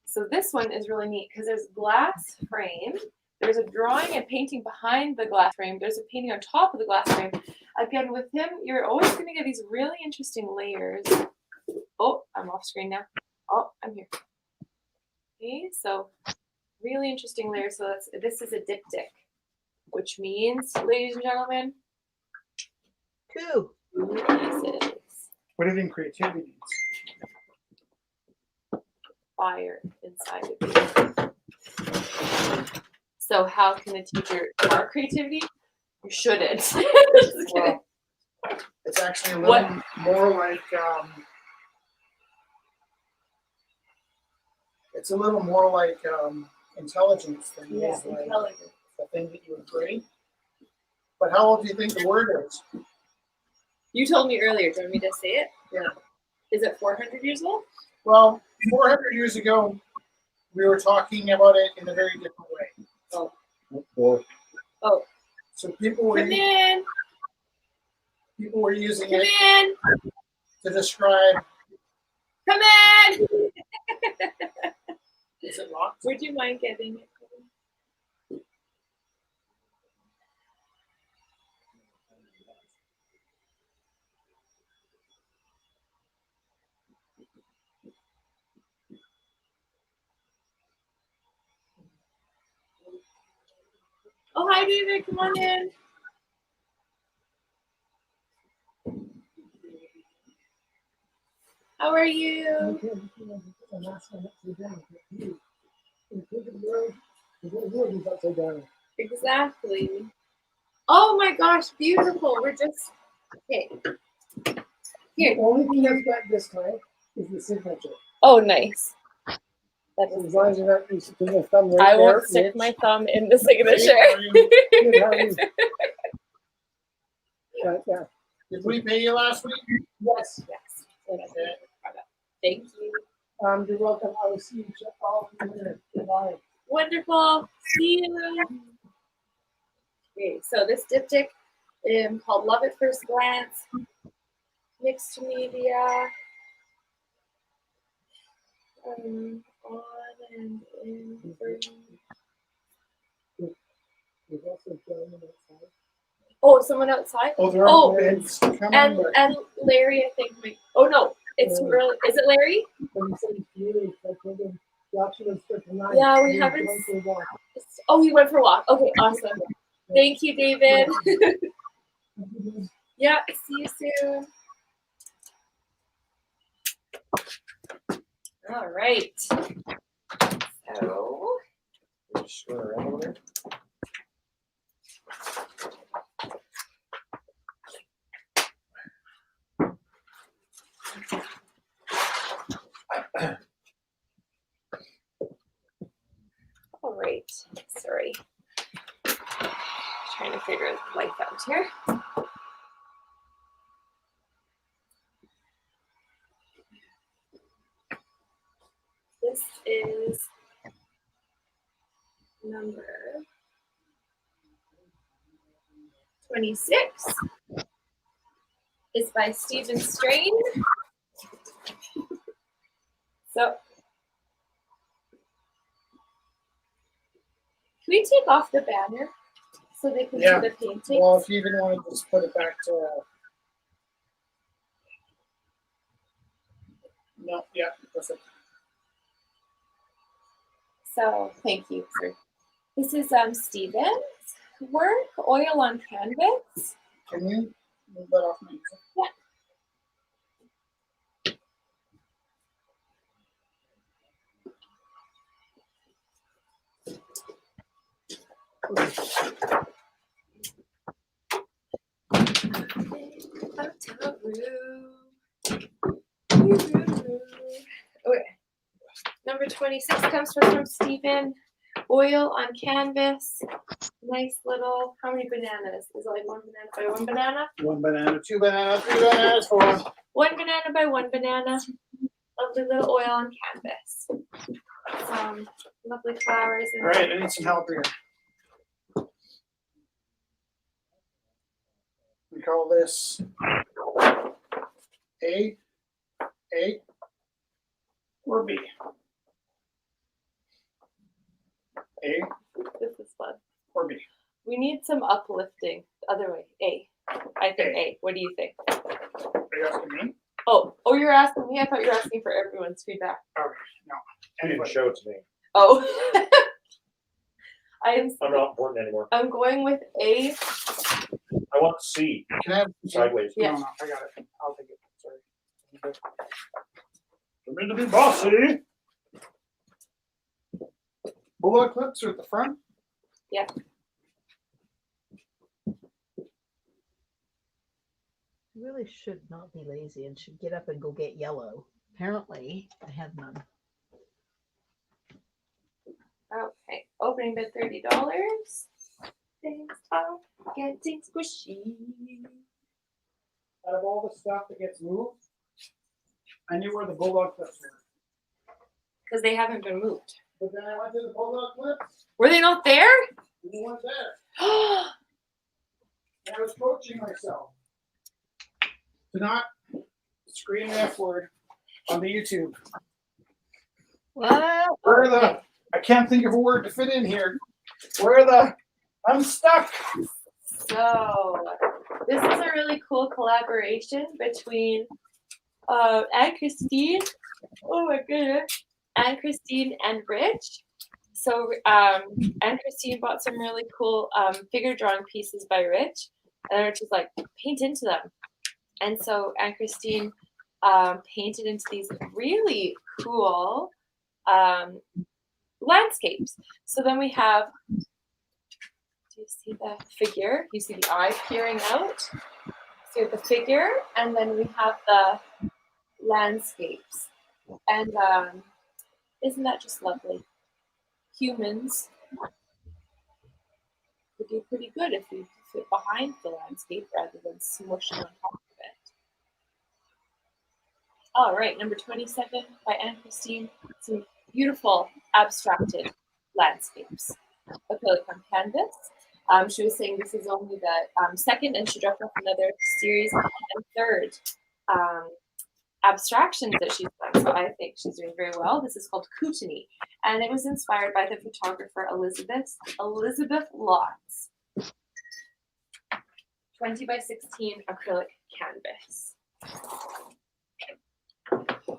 So this one is really neat because there's glass frame. There's a drawing and painting behind the glass frame. There's a painting on top of the glass frame. Again, with him, you're always going to get these really interesting layers. Oh, I'm off screen now. Oh, I'm here. Okay, so really interesting layers. So this is a diptych, which means, ladies and gentlemen, 2. pieces. What do you think creativity needs? Fire inside of you. So how can a teacher mark creativity? You shouldn't. Just kidding. Well, it's actually a little more like it's a little more like intelligence than it is like intelligence. the thing that you would grade. But how old do you think the word is? You told me earlier. Do you want me to say it? Yeah. Is it 400 years old? Well, 400 years ago, we were talking about it in a very different way. Or Oh, So people were come in. people were using Come it in. to describe. Come in. Is it locked? Would you mind getting it? Oh, hi, David. Come on in. How are you? Exactly. Oh my gosh, beautiful. We're just okay. Here. The only thing that's got this time is the signature. Oh, nice. That So is as long as you're not sticking your thumb right I there, won't stick Mitch, my thumb in the signature. good, how are you? Yeah. Did we pay you last week? Yes. Yes. Thank you. You're welcome. I will see you all later. Goodbye. Wonderful. See you. Okay, so this diptych called Love at First Glance, mixed media, on and in. There's also gentlemen outside. Oh, someone outside? Oh, there Oh, are bids coming, And but Larry, I think. Oh no, it's too early. Is it Larry? When you said it's you, I told him the option was for tonight. Yeah, we He's haven't going for a walk. Oh, he went for a walk. Okay, awesome. Thank you, David. Yeah, see you soon. All right. So, just run around over there. all right. Sorry. Trying to figure life out here. This is number 26. It's by Stephen Strain. So, can we take off the banner so they can Yeah. see the painting? well, if you even want to just put it back to no, yeah, perfect. So, thank you, sir. This is Stephen's work, oil on canvas. Can you move that off me? Yeah. Okay. Number 26 comes from Stephen. Oil on canvas. nice little, how many bananas? Is it like one banana by one banana? 1 banana, 2 bananas, 3 bananas, 4. One banana by one banana. Lovely little oil on canvas. Some lovely flowers. All right, I need some help here. We call this A, or B? A This is fun. or B? We need some uplifting. The other way. A. I think A. What do you think? Are you asking me? Oh, you're asking me? I thought you were asking for everyone's feedback. Okay, no. You didn't Anybody? show it to me. Oh. I'm not important anymore. I'm going with A. I want C Can I have sideways. Yeah. No, I got it. I'll take it. Sorry. I'm meant to be bossy. Bullet clips are at the front. Yeah. I really should not be lazy and should get up and go get yellow. Apparently, I have none. Okay. Opening bid $30. Things are getting squishy. Out of all the stuff that gets moved, I knew where the bulldog clips were. Because they haven't been moved. But then I went to the bulldog clips, Were they not there? and they weren't there. And I was coaching myself to not scream the F word on the YouTube. What? Where are the? I can't think of a word to fit in here. Where are the? I'm stuck. So this is a really cool collaboration between Anne Christine. Oh my goodness. Anne Christine and Rich. So Anne Christine bought some really cool figure drawing pieces by Rich, and Rich was like, paint into them. And so Anne Christine painted into these really cool landscapes. So then we have, do you see the figure? You see the eye peering out? So we have the figure, and then we have the landscapes. And isn't that just lovely? Humans would do pretty good if we fit behind the landscape rather than smushing on top of it. All right, number 27 by Anne Christine. Some beautiful abstracted landscapes. Acrylic on canvas. She was saying this is only the second, and she dropped off another series and third abstractions that she's done. So I think she's doing very well. This is called Kootenai, and it was inspired by the photographer Elizabeth Lotz. 20 by 16 acrylic canvas.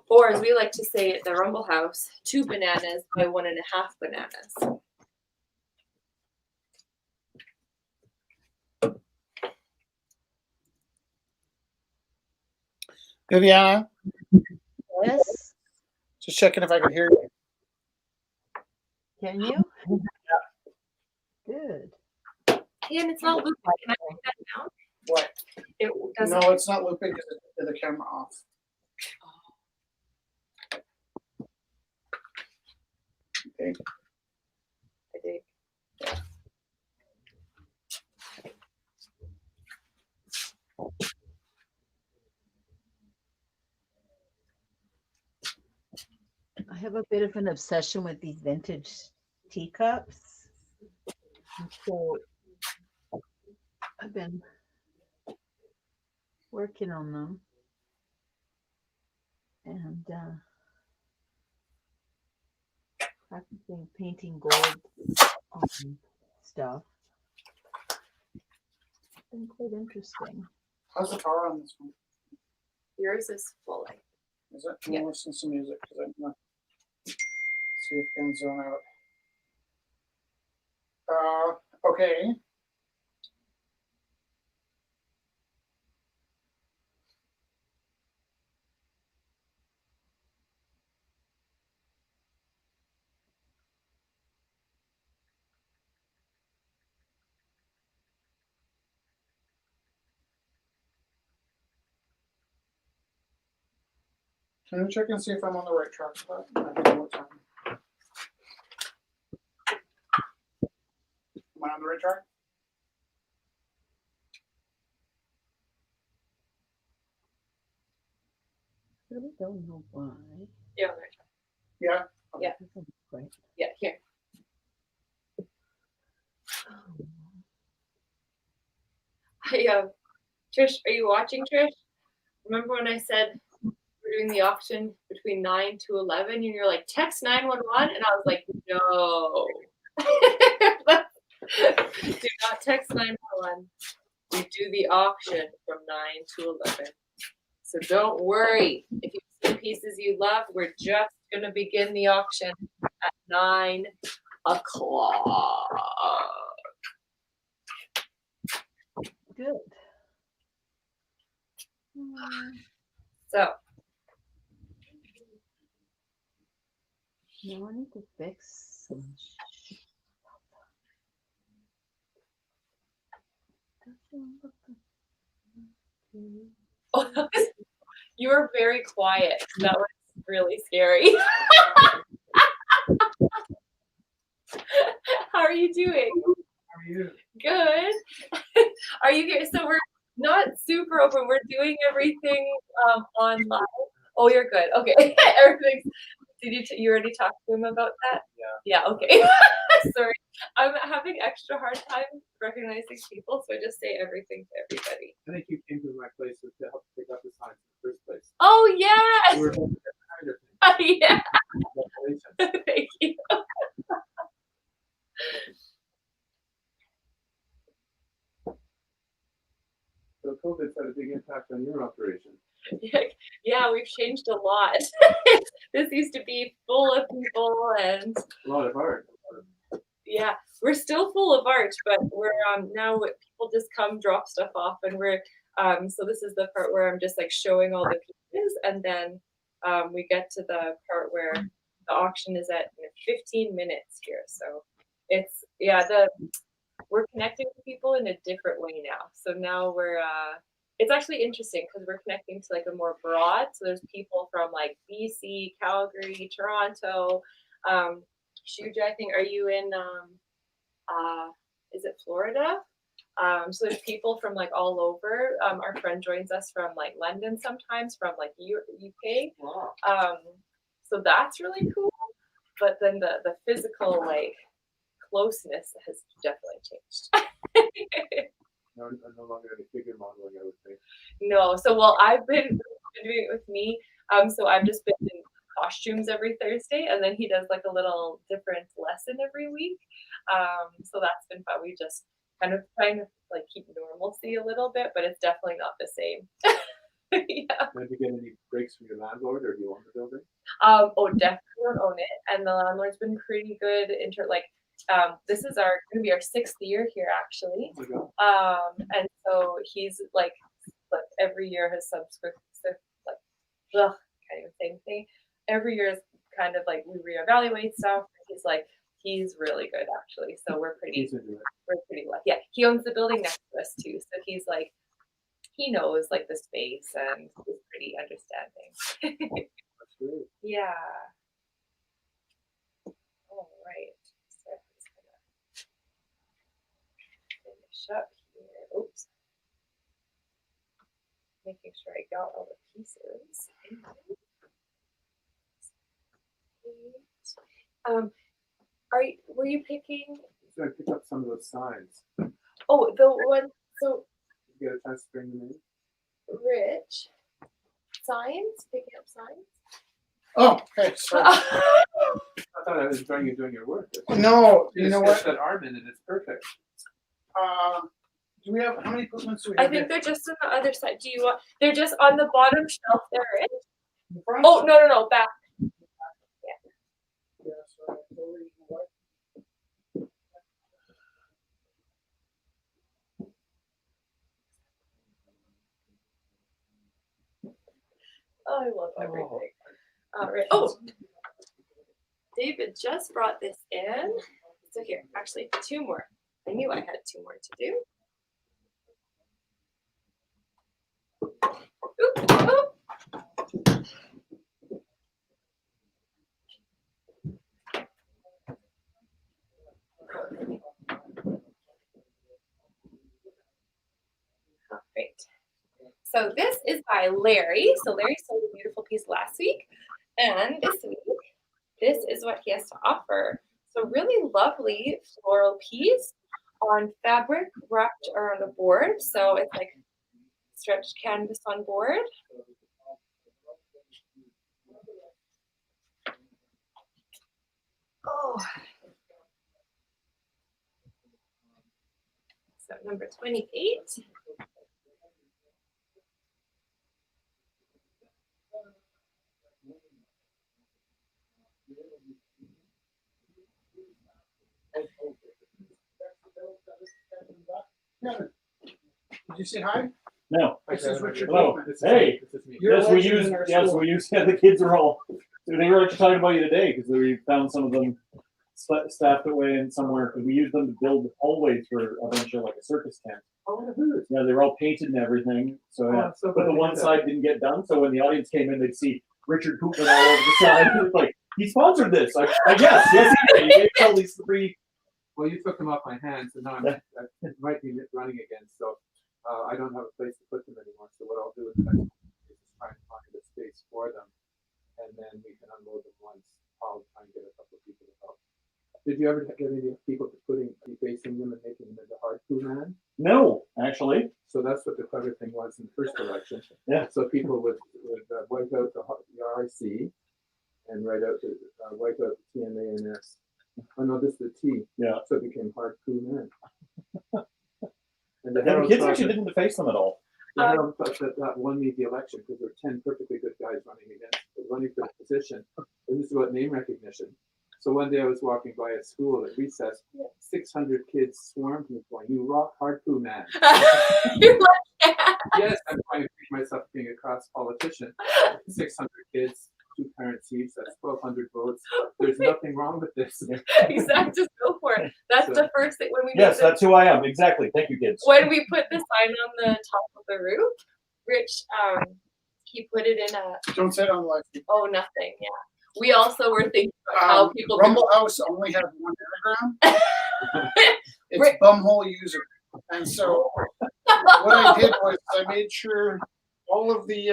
Or as we like to say at the Rumble House, 2 bananas by 1.5 bananas. Viviana, Yes. just checking if I could hear you. Can you? Good. And it's not looping. Can I take that down? What? It doesn't. No, it's not looping because the camera off. Okay. I think. I have a bit of an obsession with these vintage teacups. And so I've been working on them. And practicing painting gold on stuff. It's been quite interesting. How's the power on this one? Yours is full light. Is it? I'm gonna listen to some music because I'm gonna see if I can zone out. Okay. Can you check and see if I'm on the right track for that? I don't know what time. Am I on on the right track? Really don't know why. Yeah, on the right track. Yeah. Yeah. Right. Yeah, here. Trish, are you watching, Trish? Remember when I said we're doing the auction between 9 to 11 and you're like, text 911? And I was like, no. Do not text 911. We do the auction from 9 to 11. So don't worry. If you see pieces you love, we're just going to begin the auction at 9 o'clock. Good. So, Now I need to fix some you were very quiet. That was really scary. How are you doing? How are you? Good. Are you here? So we're not super open. We're doing everything online. Oh, you're good. Okay. Everything's. Did you already talk to him about that? Yeah. Yeah. Okay. Sorry. I'm having extra hard time recognizing people, so I just say everything to everybody. I think you came to my place to help pick up the signs in the first place. Oh yes. We were both kind of things. Yeah. Congratulations. Thank you. So COVID's had a big impact on your operation. Yeah, we've changed a lot. This used to be full of people and A lot of art. yeah, we're still full of art, but we're now people just come drop stuff off and we're so this is the part where I'm just like showing all the pieces and then we get to the part where the auction is at 15 minutes here. So it's we're connecting with people in a different way now. So now we're it's actually interesting because we're connecting to like a more broad. So there's people from like BC, Calgary, Toronto, shoe-jacking. Are you in is it Florida? So there's people from like all over. Our friend joins us from like London sometimes, from like UK. Wow. So that's really cool. But then the physical like closeness has definitely changed. No, I'm no longer any figure modeling, I would think. No, so I've been doing it with me. So I've just been in costumes every Thursday, and then he does like a little different lesson every week. So that's been fun. We just kind of trying to like keep normalcy a little bit, but it's definitely not the same. Yeah. Did you get any breaks from your landlord, or do you own the building? Oh, definitely don't own it, and the landlord's been pretty good. This is gonna be our 6th year here actually. Oh my God. And so he's like every year has can't even say anything. Every year is kind of like we reevaluate stuff. He's really good actually. So we're pretty lucky. Yeah, he owns the building next to us too. So he's like he knows like the space and he's pretty understanding. That's great. Yeah. All right. So I'm just gonna finish up here. Oops. Making sure I got all the pieces. Were you picking? So I pick up some of those signs. Oh, the one. So You get a chance to bring them in? Rich signs, picking up signs. Oh, okay. So I thought I was enjoying you doing your work. no, you know Just what? that arm in it, it's perfect. Do we have how many equipments do we I have? think they're just on the other side. Do you want? They're just on the bottom shelf there, Rich. in front? Oh no, back. Yeah, so I totally what? Oh, I love everything. All right. Oh, David just brought this in. So here, actually, 2 more. I knew I had 2 more to do. Oop, oop. So this is by Larry. So Larry sold a beautiful piece last week, and this week, this is what he has to offer. So really lovely floral piece on fabric wrapped around a board. So it's like stretched canvas on board. Oh. So number 28. Did you say hi? No. This is Richard Hello. Boatman. Hey. You're Yes, a we legend use. in our Yes, school. we use. Yeah, the kids are all. They were actually talking about you today because we found some of them staffed away in somewhere because we used them to build hallways for a bunch of like a circus tent. Yeah, they were all painted and everything. So yeah, so but the one side didn't get done. So when the audience came in, they'd see Richard Koopman all over the side. It was like he sponsored this. Like yes, he did. He gave all these three. Well, you took them off my hands, and now I might be running again, so I don't have a place to put them anymore. So what I'll do is just try and find a space for them, and then we can unload them once. I'll try and get a couple of people to help. Did you ever get any people defacing them and making them into hardcore man? No, actually. So that's what the clever thing was in the first election. Yeah. So people would wipe out the RIC and write out the wipe out the TMANS. Oh no, this is the T. Yeah. So it became hardcore man. And the Yeah, the Herald kids thought actually that- didn't deface them at all. the Herald thought that won me the election because there were 10 perfectly good guys running for the position. And this is about name recognition. So one day I was walking by a school at recess, 600 kids swarmed me going, "You rock hardcore man." You're like, Yes, I'm trying to picture myself being a cross politician. 600 kids, 2 parent seats, that's 1,200 votes. There's nothing wrong with this. exactly, just go for it. That's So- the first thing when we Yes, made that's who I am. Exactly. Thank you, kids. when we put the sign on the top of the roof. Rich, he put it in a Don't say it on the live feed. nothing. Yeah, we also were thinking about how people Rumble House only has one anagram. It's Rick- bumhole user. And so what I did was I made sure all of the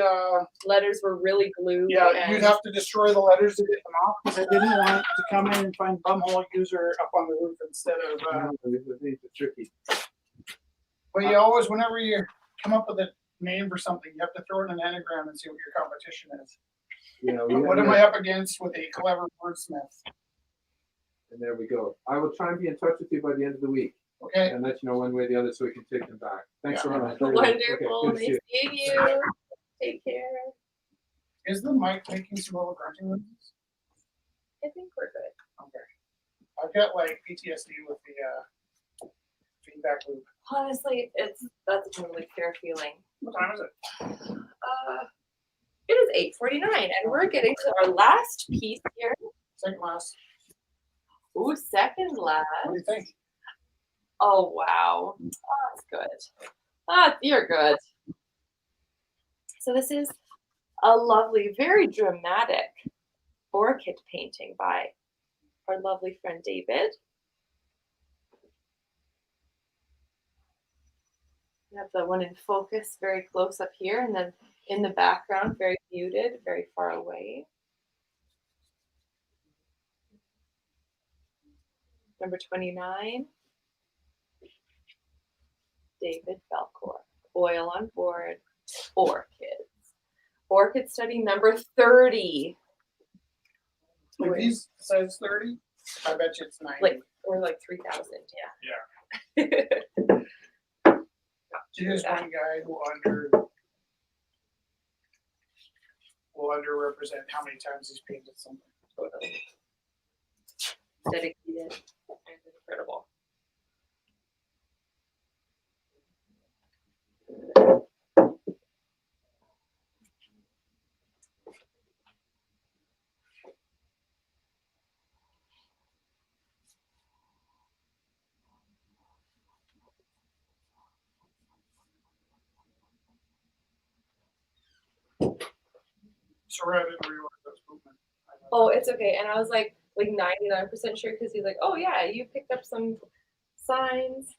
letters were really glued. yeah, and you'd have to destroy the letters to get them off because I didn't want to come in and find bumhole user up on the roof instead of These are tricky. but you always whenever you come up with a name for something, you have to throw in an anagram and see what your competition is. You know, What am I up against with a clever wordsmith? And there we go. I will try and be in touch with you by the end of the week Okay. and let you know one way or the other so we can take them back. Thanks Yeah. very much. Wonderful. Okay, good to see Nice seeing you. Take care. Is the mic making some little grunting noises? I think we're good. Okay. I've got like PTSD with the feedback loop. Honestly, that's a totally fair feeling. What time is it? It is 8:49, and we're getting to our last piece here. Second last. Ooh, second last. What do you think? Oh wow, that's good. You're good. So this is a lovely, very dramatic orchid painting by our lovely friend David. We have the one in focus very close up here, and then in the background, very muted, very far away. Number 29, David Belcourt. Oil on board, orchids. Orchid study number 30. Like these says 30? I bet you it's 90. Like, or like 3,000, yeah. Here's one guy who will underrepresent how many times he's painted something. Totally. Dedicated and incredible. Sorry, I didn't realize that was movement. Oh, it's okay. And I was like 99% sure because he's like, oh yeah, you picked up some signs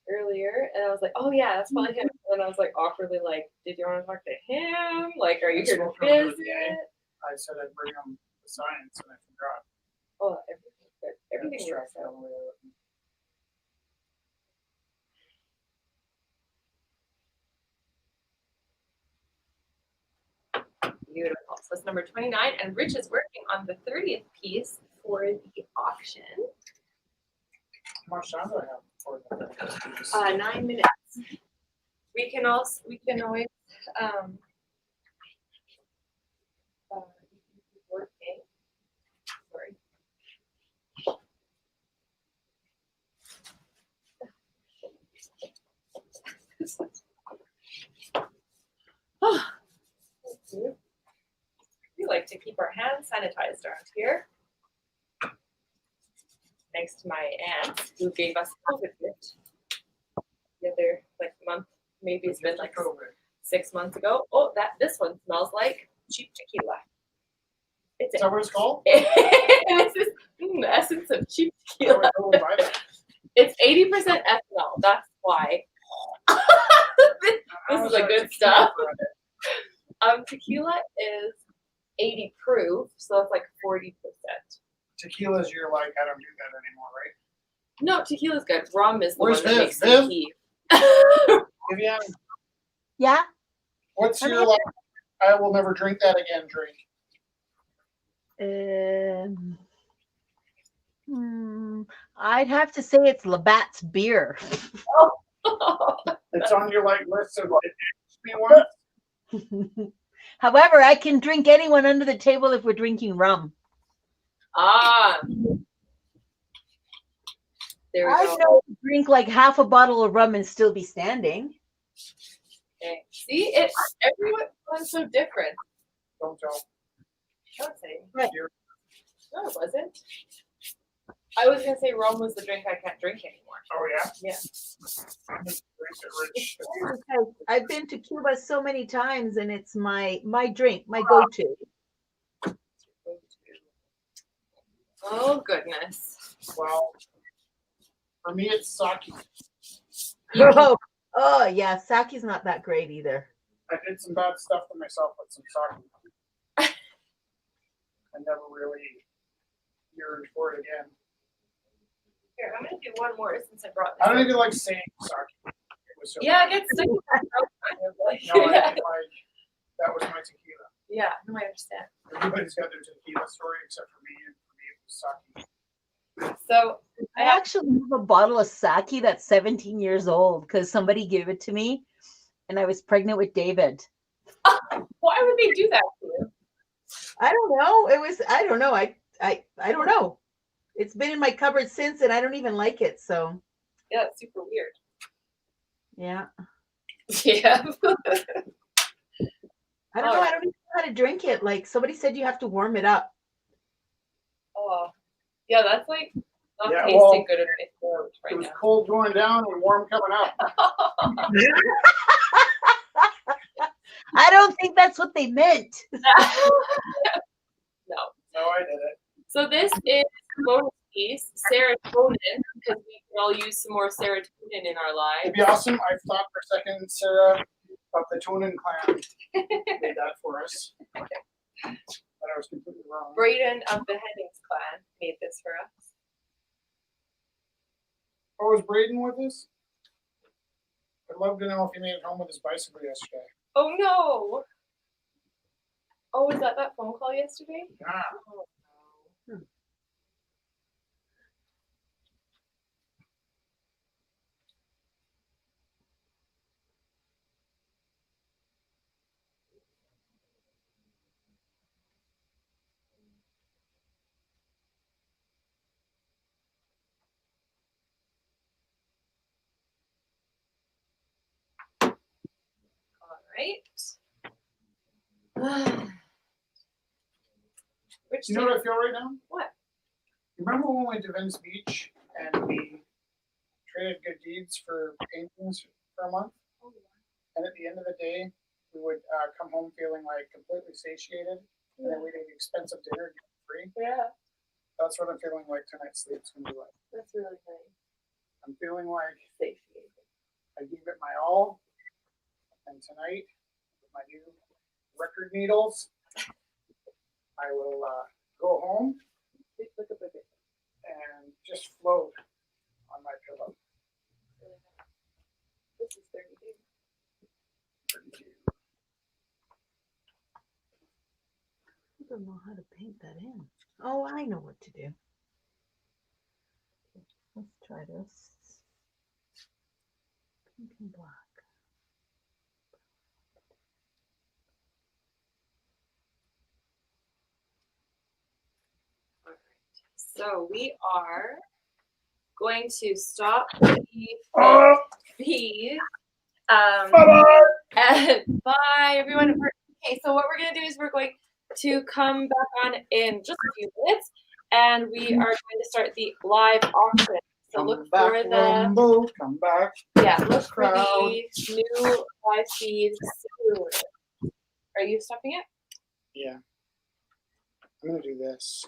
earlier, and I was like, oh yeah, that's probably him. And I was like awkwardly like, did you want to talk to him? Like, are you I here to spoke to him the other visit? day. I said I'd bring him the science and I forgot. Oh, everything's good. And Everything distracted works out. him with it. Beautiful. So it's number 29, and Rich is working on the 30th piece for the auction. How much time do I have for that? 9 minutes. We can always working. Sorry. We like to keep our hands sanitized around here. Thanks to my aunt who gave us COVID gift the other month, maybe it's been like COVID. 6 months ago. Oh, this one smells like cheap tequila. It's Is that what it's called? this is the essence of cheap I would tequila. totally buy that. It's 80% ethanol. That's why. This is a good stuff. Tequila is 80 proof, so it's like 40%. Tequila's you're like, I don't do that anymore, right? No, tequila's good. Rum is the Where's one that Viv? makes Viv? me heave. Vivian, Yeah. what's I'm your here. like, I will never drink that again drink? I'd have to say it's Labatt's beer. It's on your like list of me one. However, I can drink anyone under the table if we're drinking rum. There we I go. know drink like half a bottle of rum and still be standing. Okay. See, everyone's so different. Don't tell. Don't say. Right. No, it wasn't. I was gonna say rum was the drink I can't drink anymore. Oh yeah? Yeah. Drink it, Rich. Because I've been to Cuba so many times and it's my drink, my go-to. Oh goodness. Well, for me it's sake. Oh yeah, sake's not that great either. I did some bad stuff to myself with some sake. I never really yearned for it again. Here, I'm gonna do one more since I brought this. I don't up. even like saying sake. It was so Yeah, bad. it gets stuck in my throat kind of like. No, I didn't like that was my tequila. Yeah, no, I understand. Everybody's got their tequila story except for me, and for me it was sake. So I actually have a bottle of sake that's 17 years old because somebody gave it to me and I was pregnant with David. why would they do that to you? I don't know. I don't know. I don't know. It's been in my cupboard since and I don't even like it. So Yeah, it's super weird. yeah. Yeah. I don't know. I don't even know how to drink it. Like somebody said you have to warm it up. Oh, yeah, that's like not Yeah, tasting well, good in my throat It right was now. cold going down and warm coming up. I don't think that's what they meant. No. So I did it. So this is bonus piece, serotonin, because we can all use some more serotonin in our It'd lives. be awesome. I thought for a second Sarah of the Tunin clan made that for us. But I was completely wrong. Braden of the Headings clan made this for us. Oh, was Braden with us? I'd love to know if he made it home with his bicycle yesterday. Oh no! Oh, was that phone call yesterday? Yeah. Oh, no. All right. Which You know what I feel right now? What? Remember when we went to Venice Beach and we traded good deeds for paintings for a month? And at the end of the day, we would come home feeling like completely satiated, and then we'd eat expensive dinner free. Yeah, That's what I'm feeling like tonight's sleep's gonna be like. that's really nice. I'm feeling like Satiated. I gave it my all, And tonight, with my new record needles, I will go home and just float on my pillow. This is 32. 32. I don't know how to paint that in. Oh, I know what to do. Okay, let's try this. Pink and black. So we are going to stop Oh, the bye-bye. and bye everyone. Okay, so what we're gonna do is we're going to come back on in just a few minutes, and we are going to start the live auction. So Come look back, for the Rumble. Come back. look for crowd. the new live feed soon. Are you stopping it? Yeah. I'm gonna do this.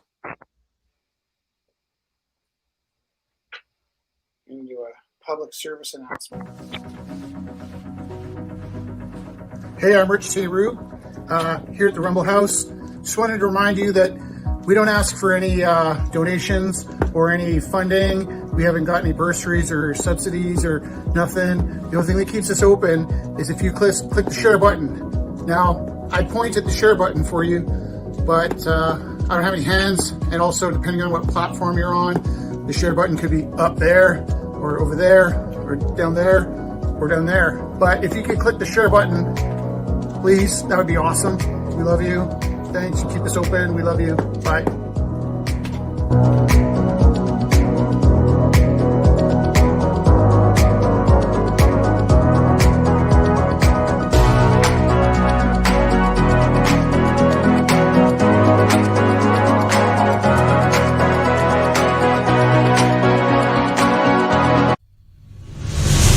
I'm gonna do a public service announcement. Hey, I'm Rich T. Rube, here at the Rumble House. Just wanted to remind you that we don't ask for any donations or any funding. We haven't got any bursaries or subsidies or nothing. The only thing that keeps us open is if you click the share button. Now, I point at the share button for you, but I don't have any hands, and also depending on what platform you're on, the share button could be up there or over there or down there or down there. But if you could click the share button, please, that would be awesome. We love you. Thanks. You keep us open. We love you. Bye.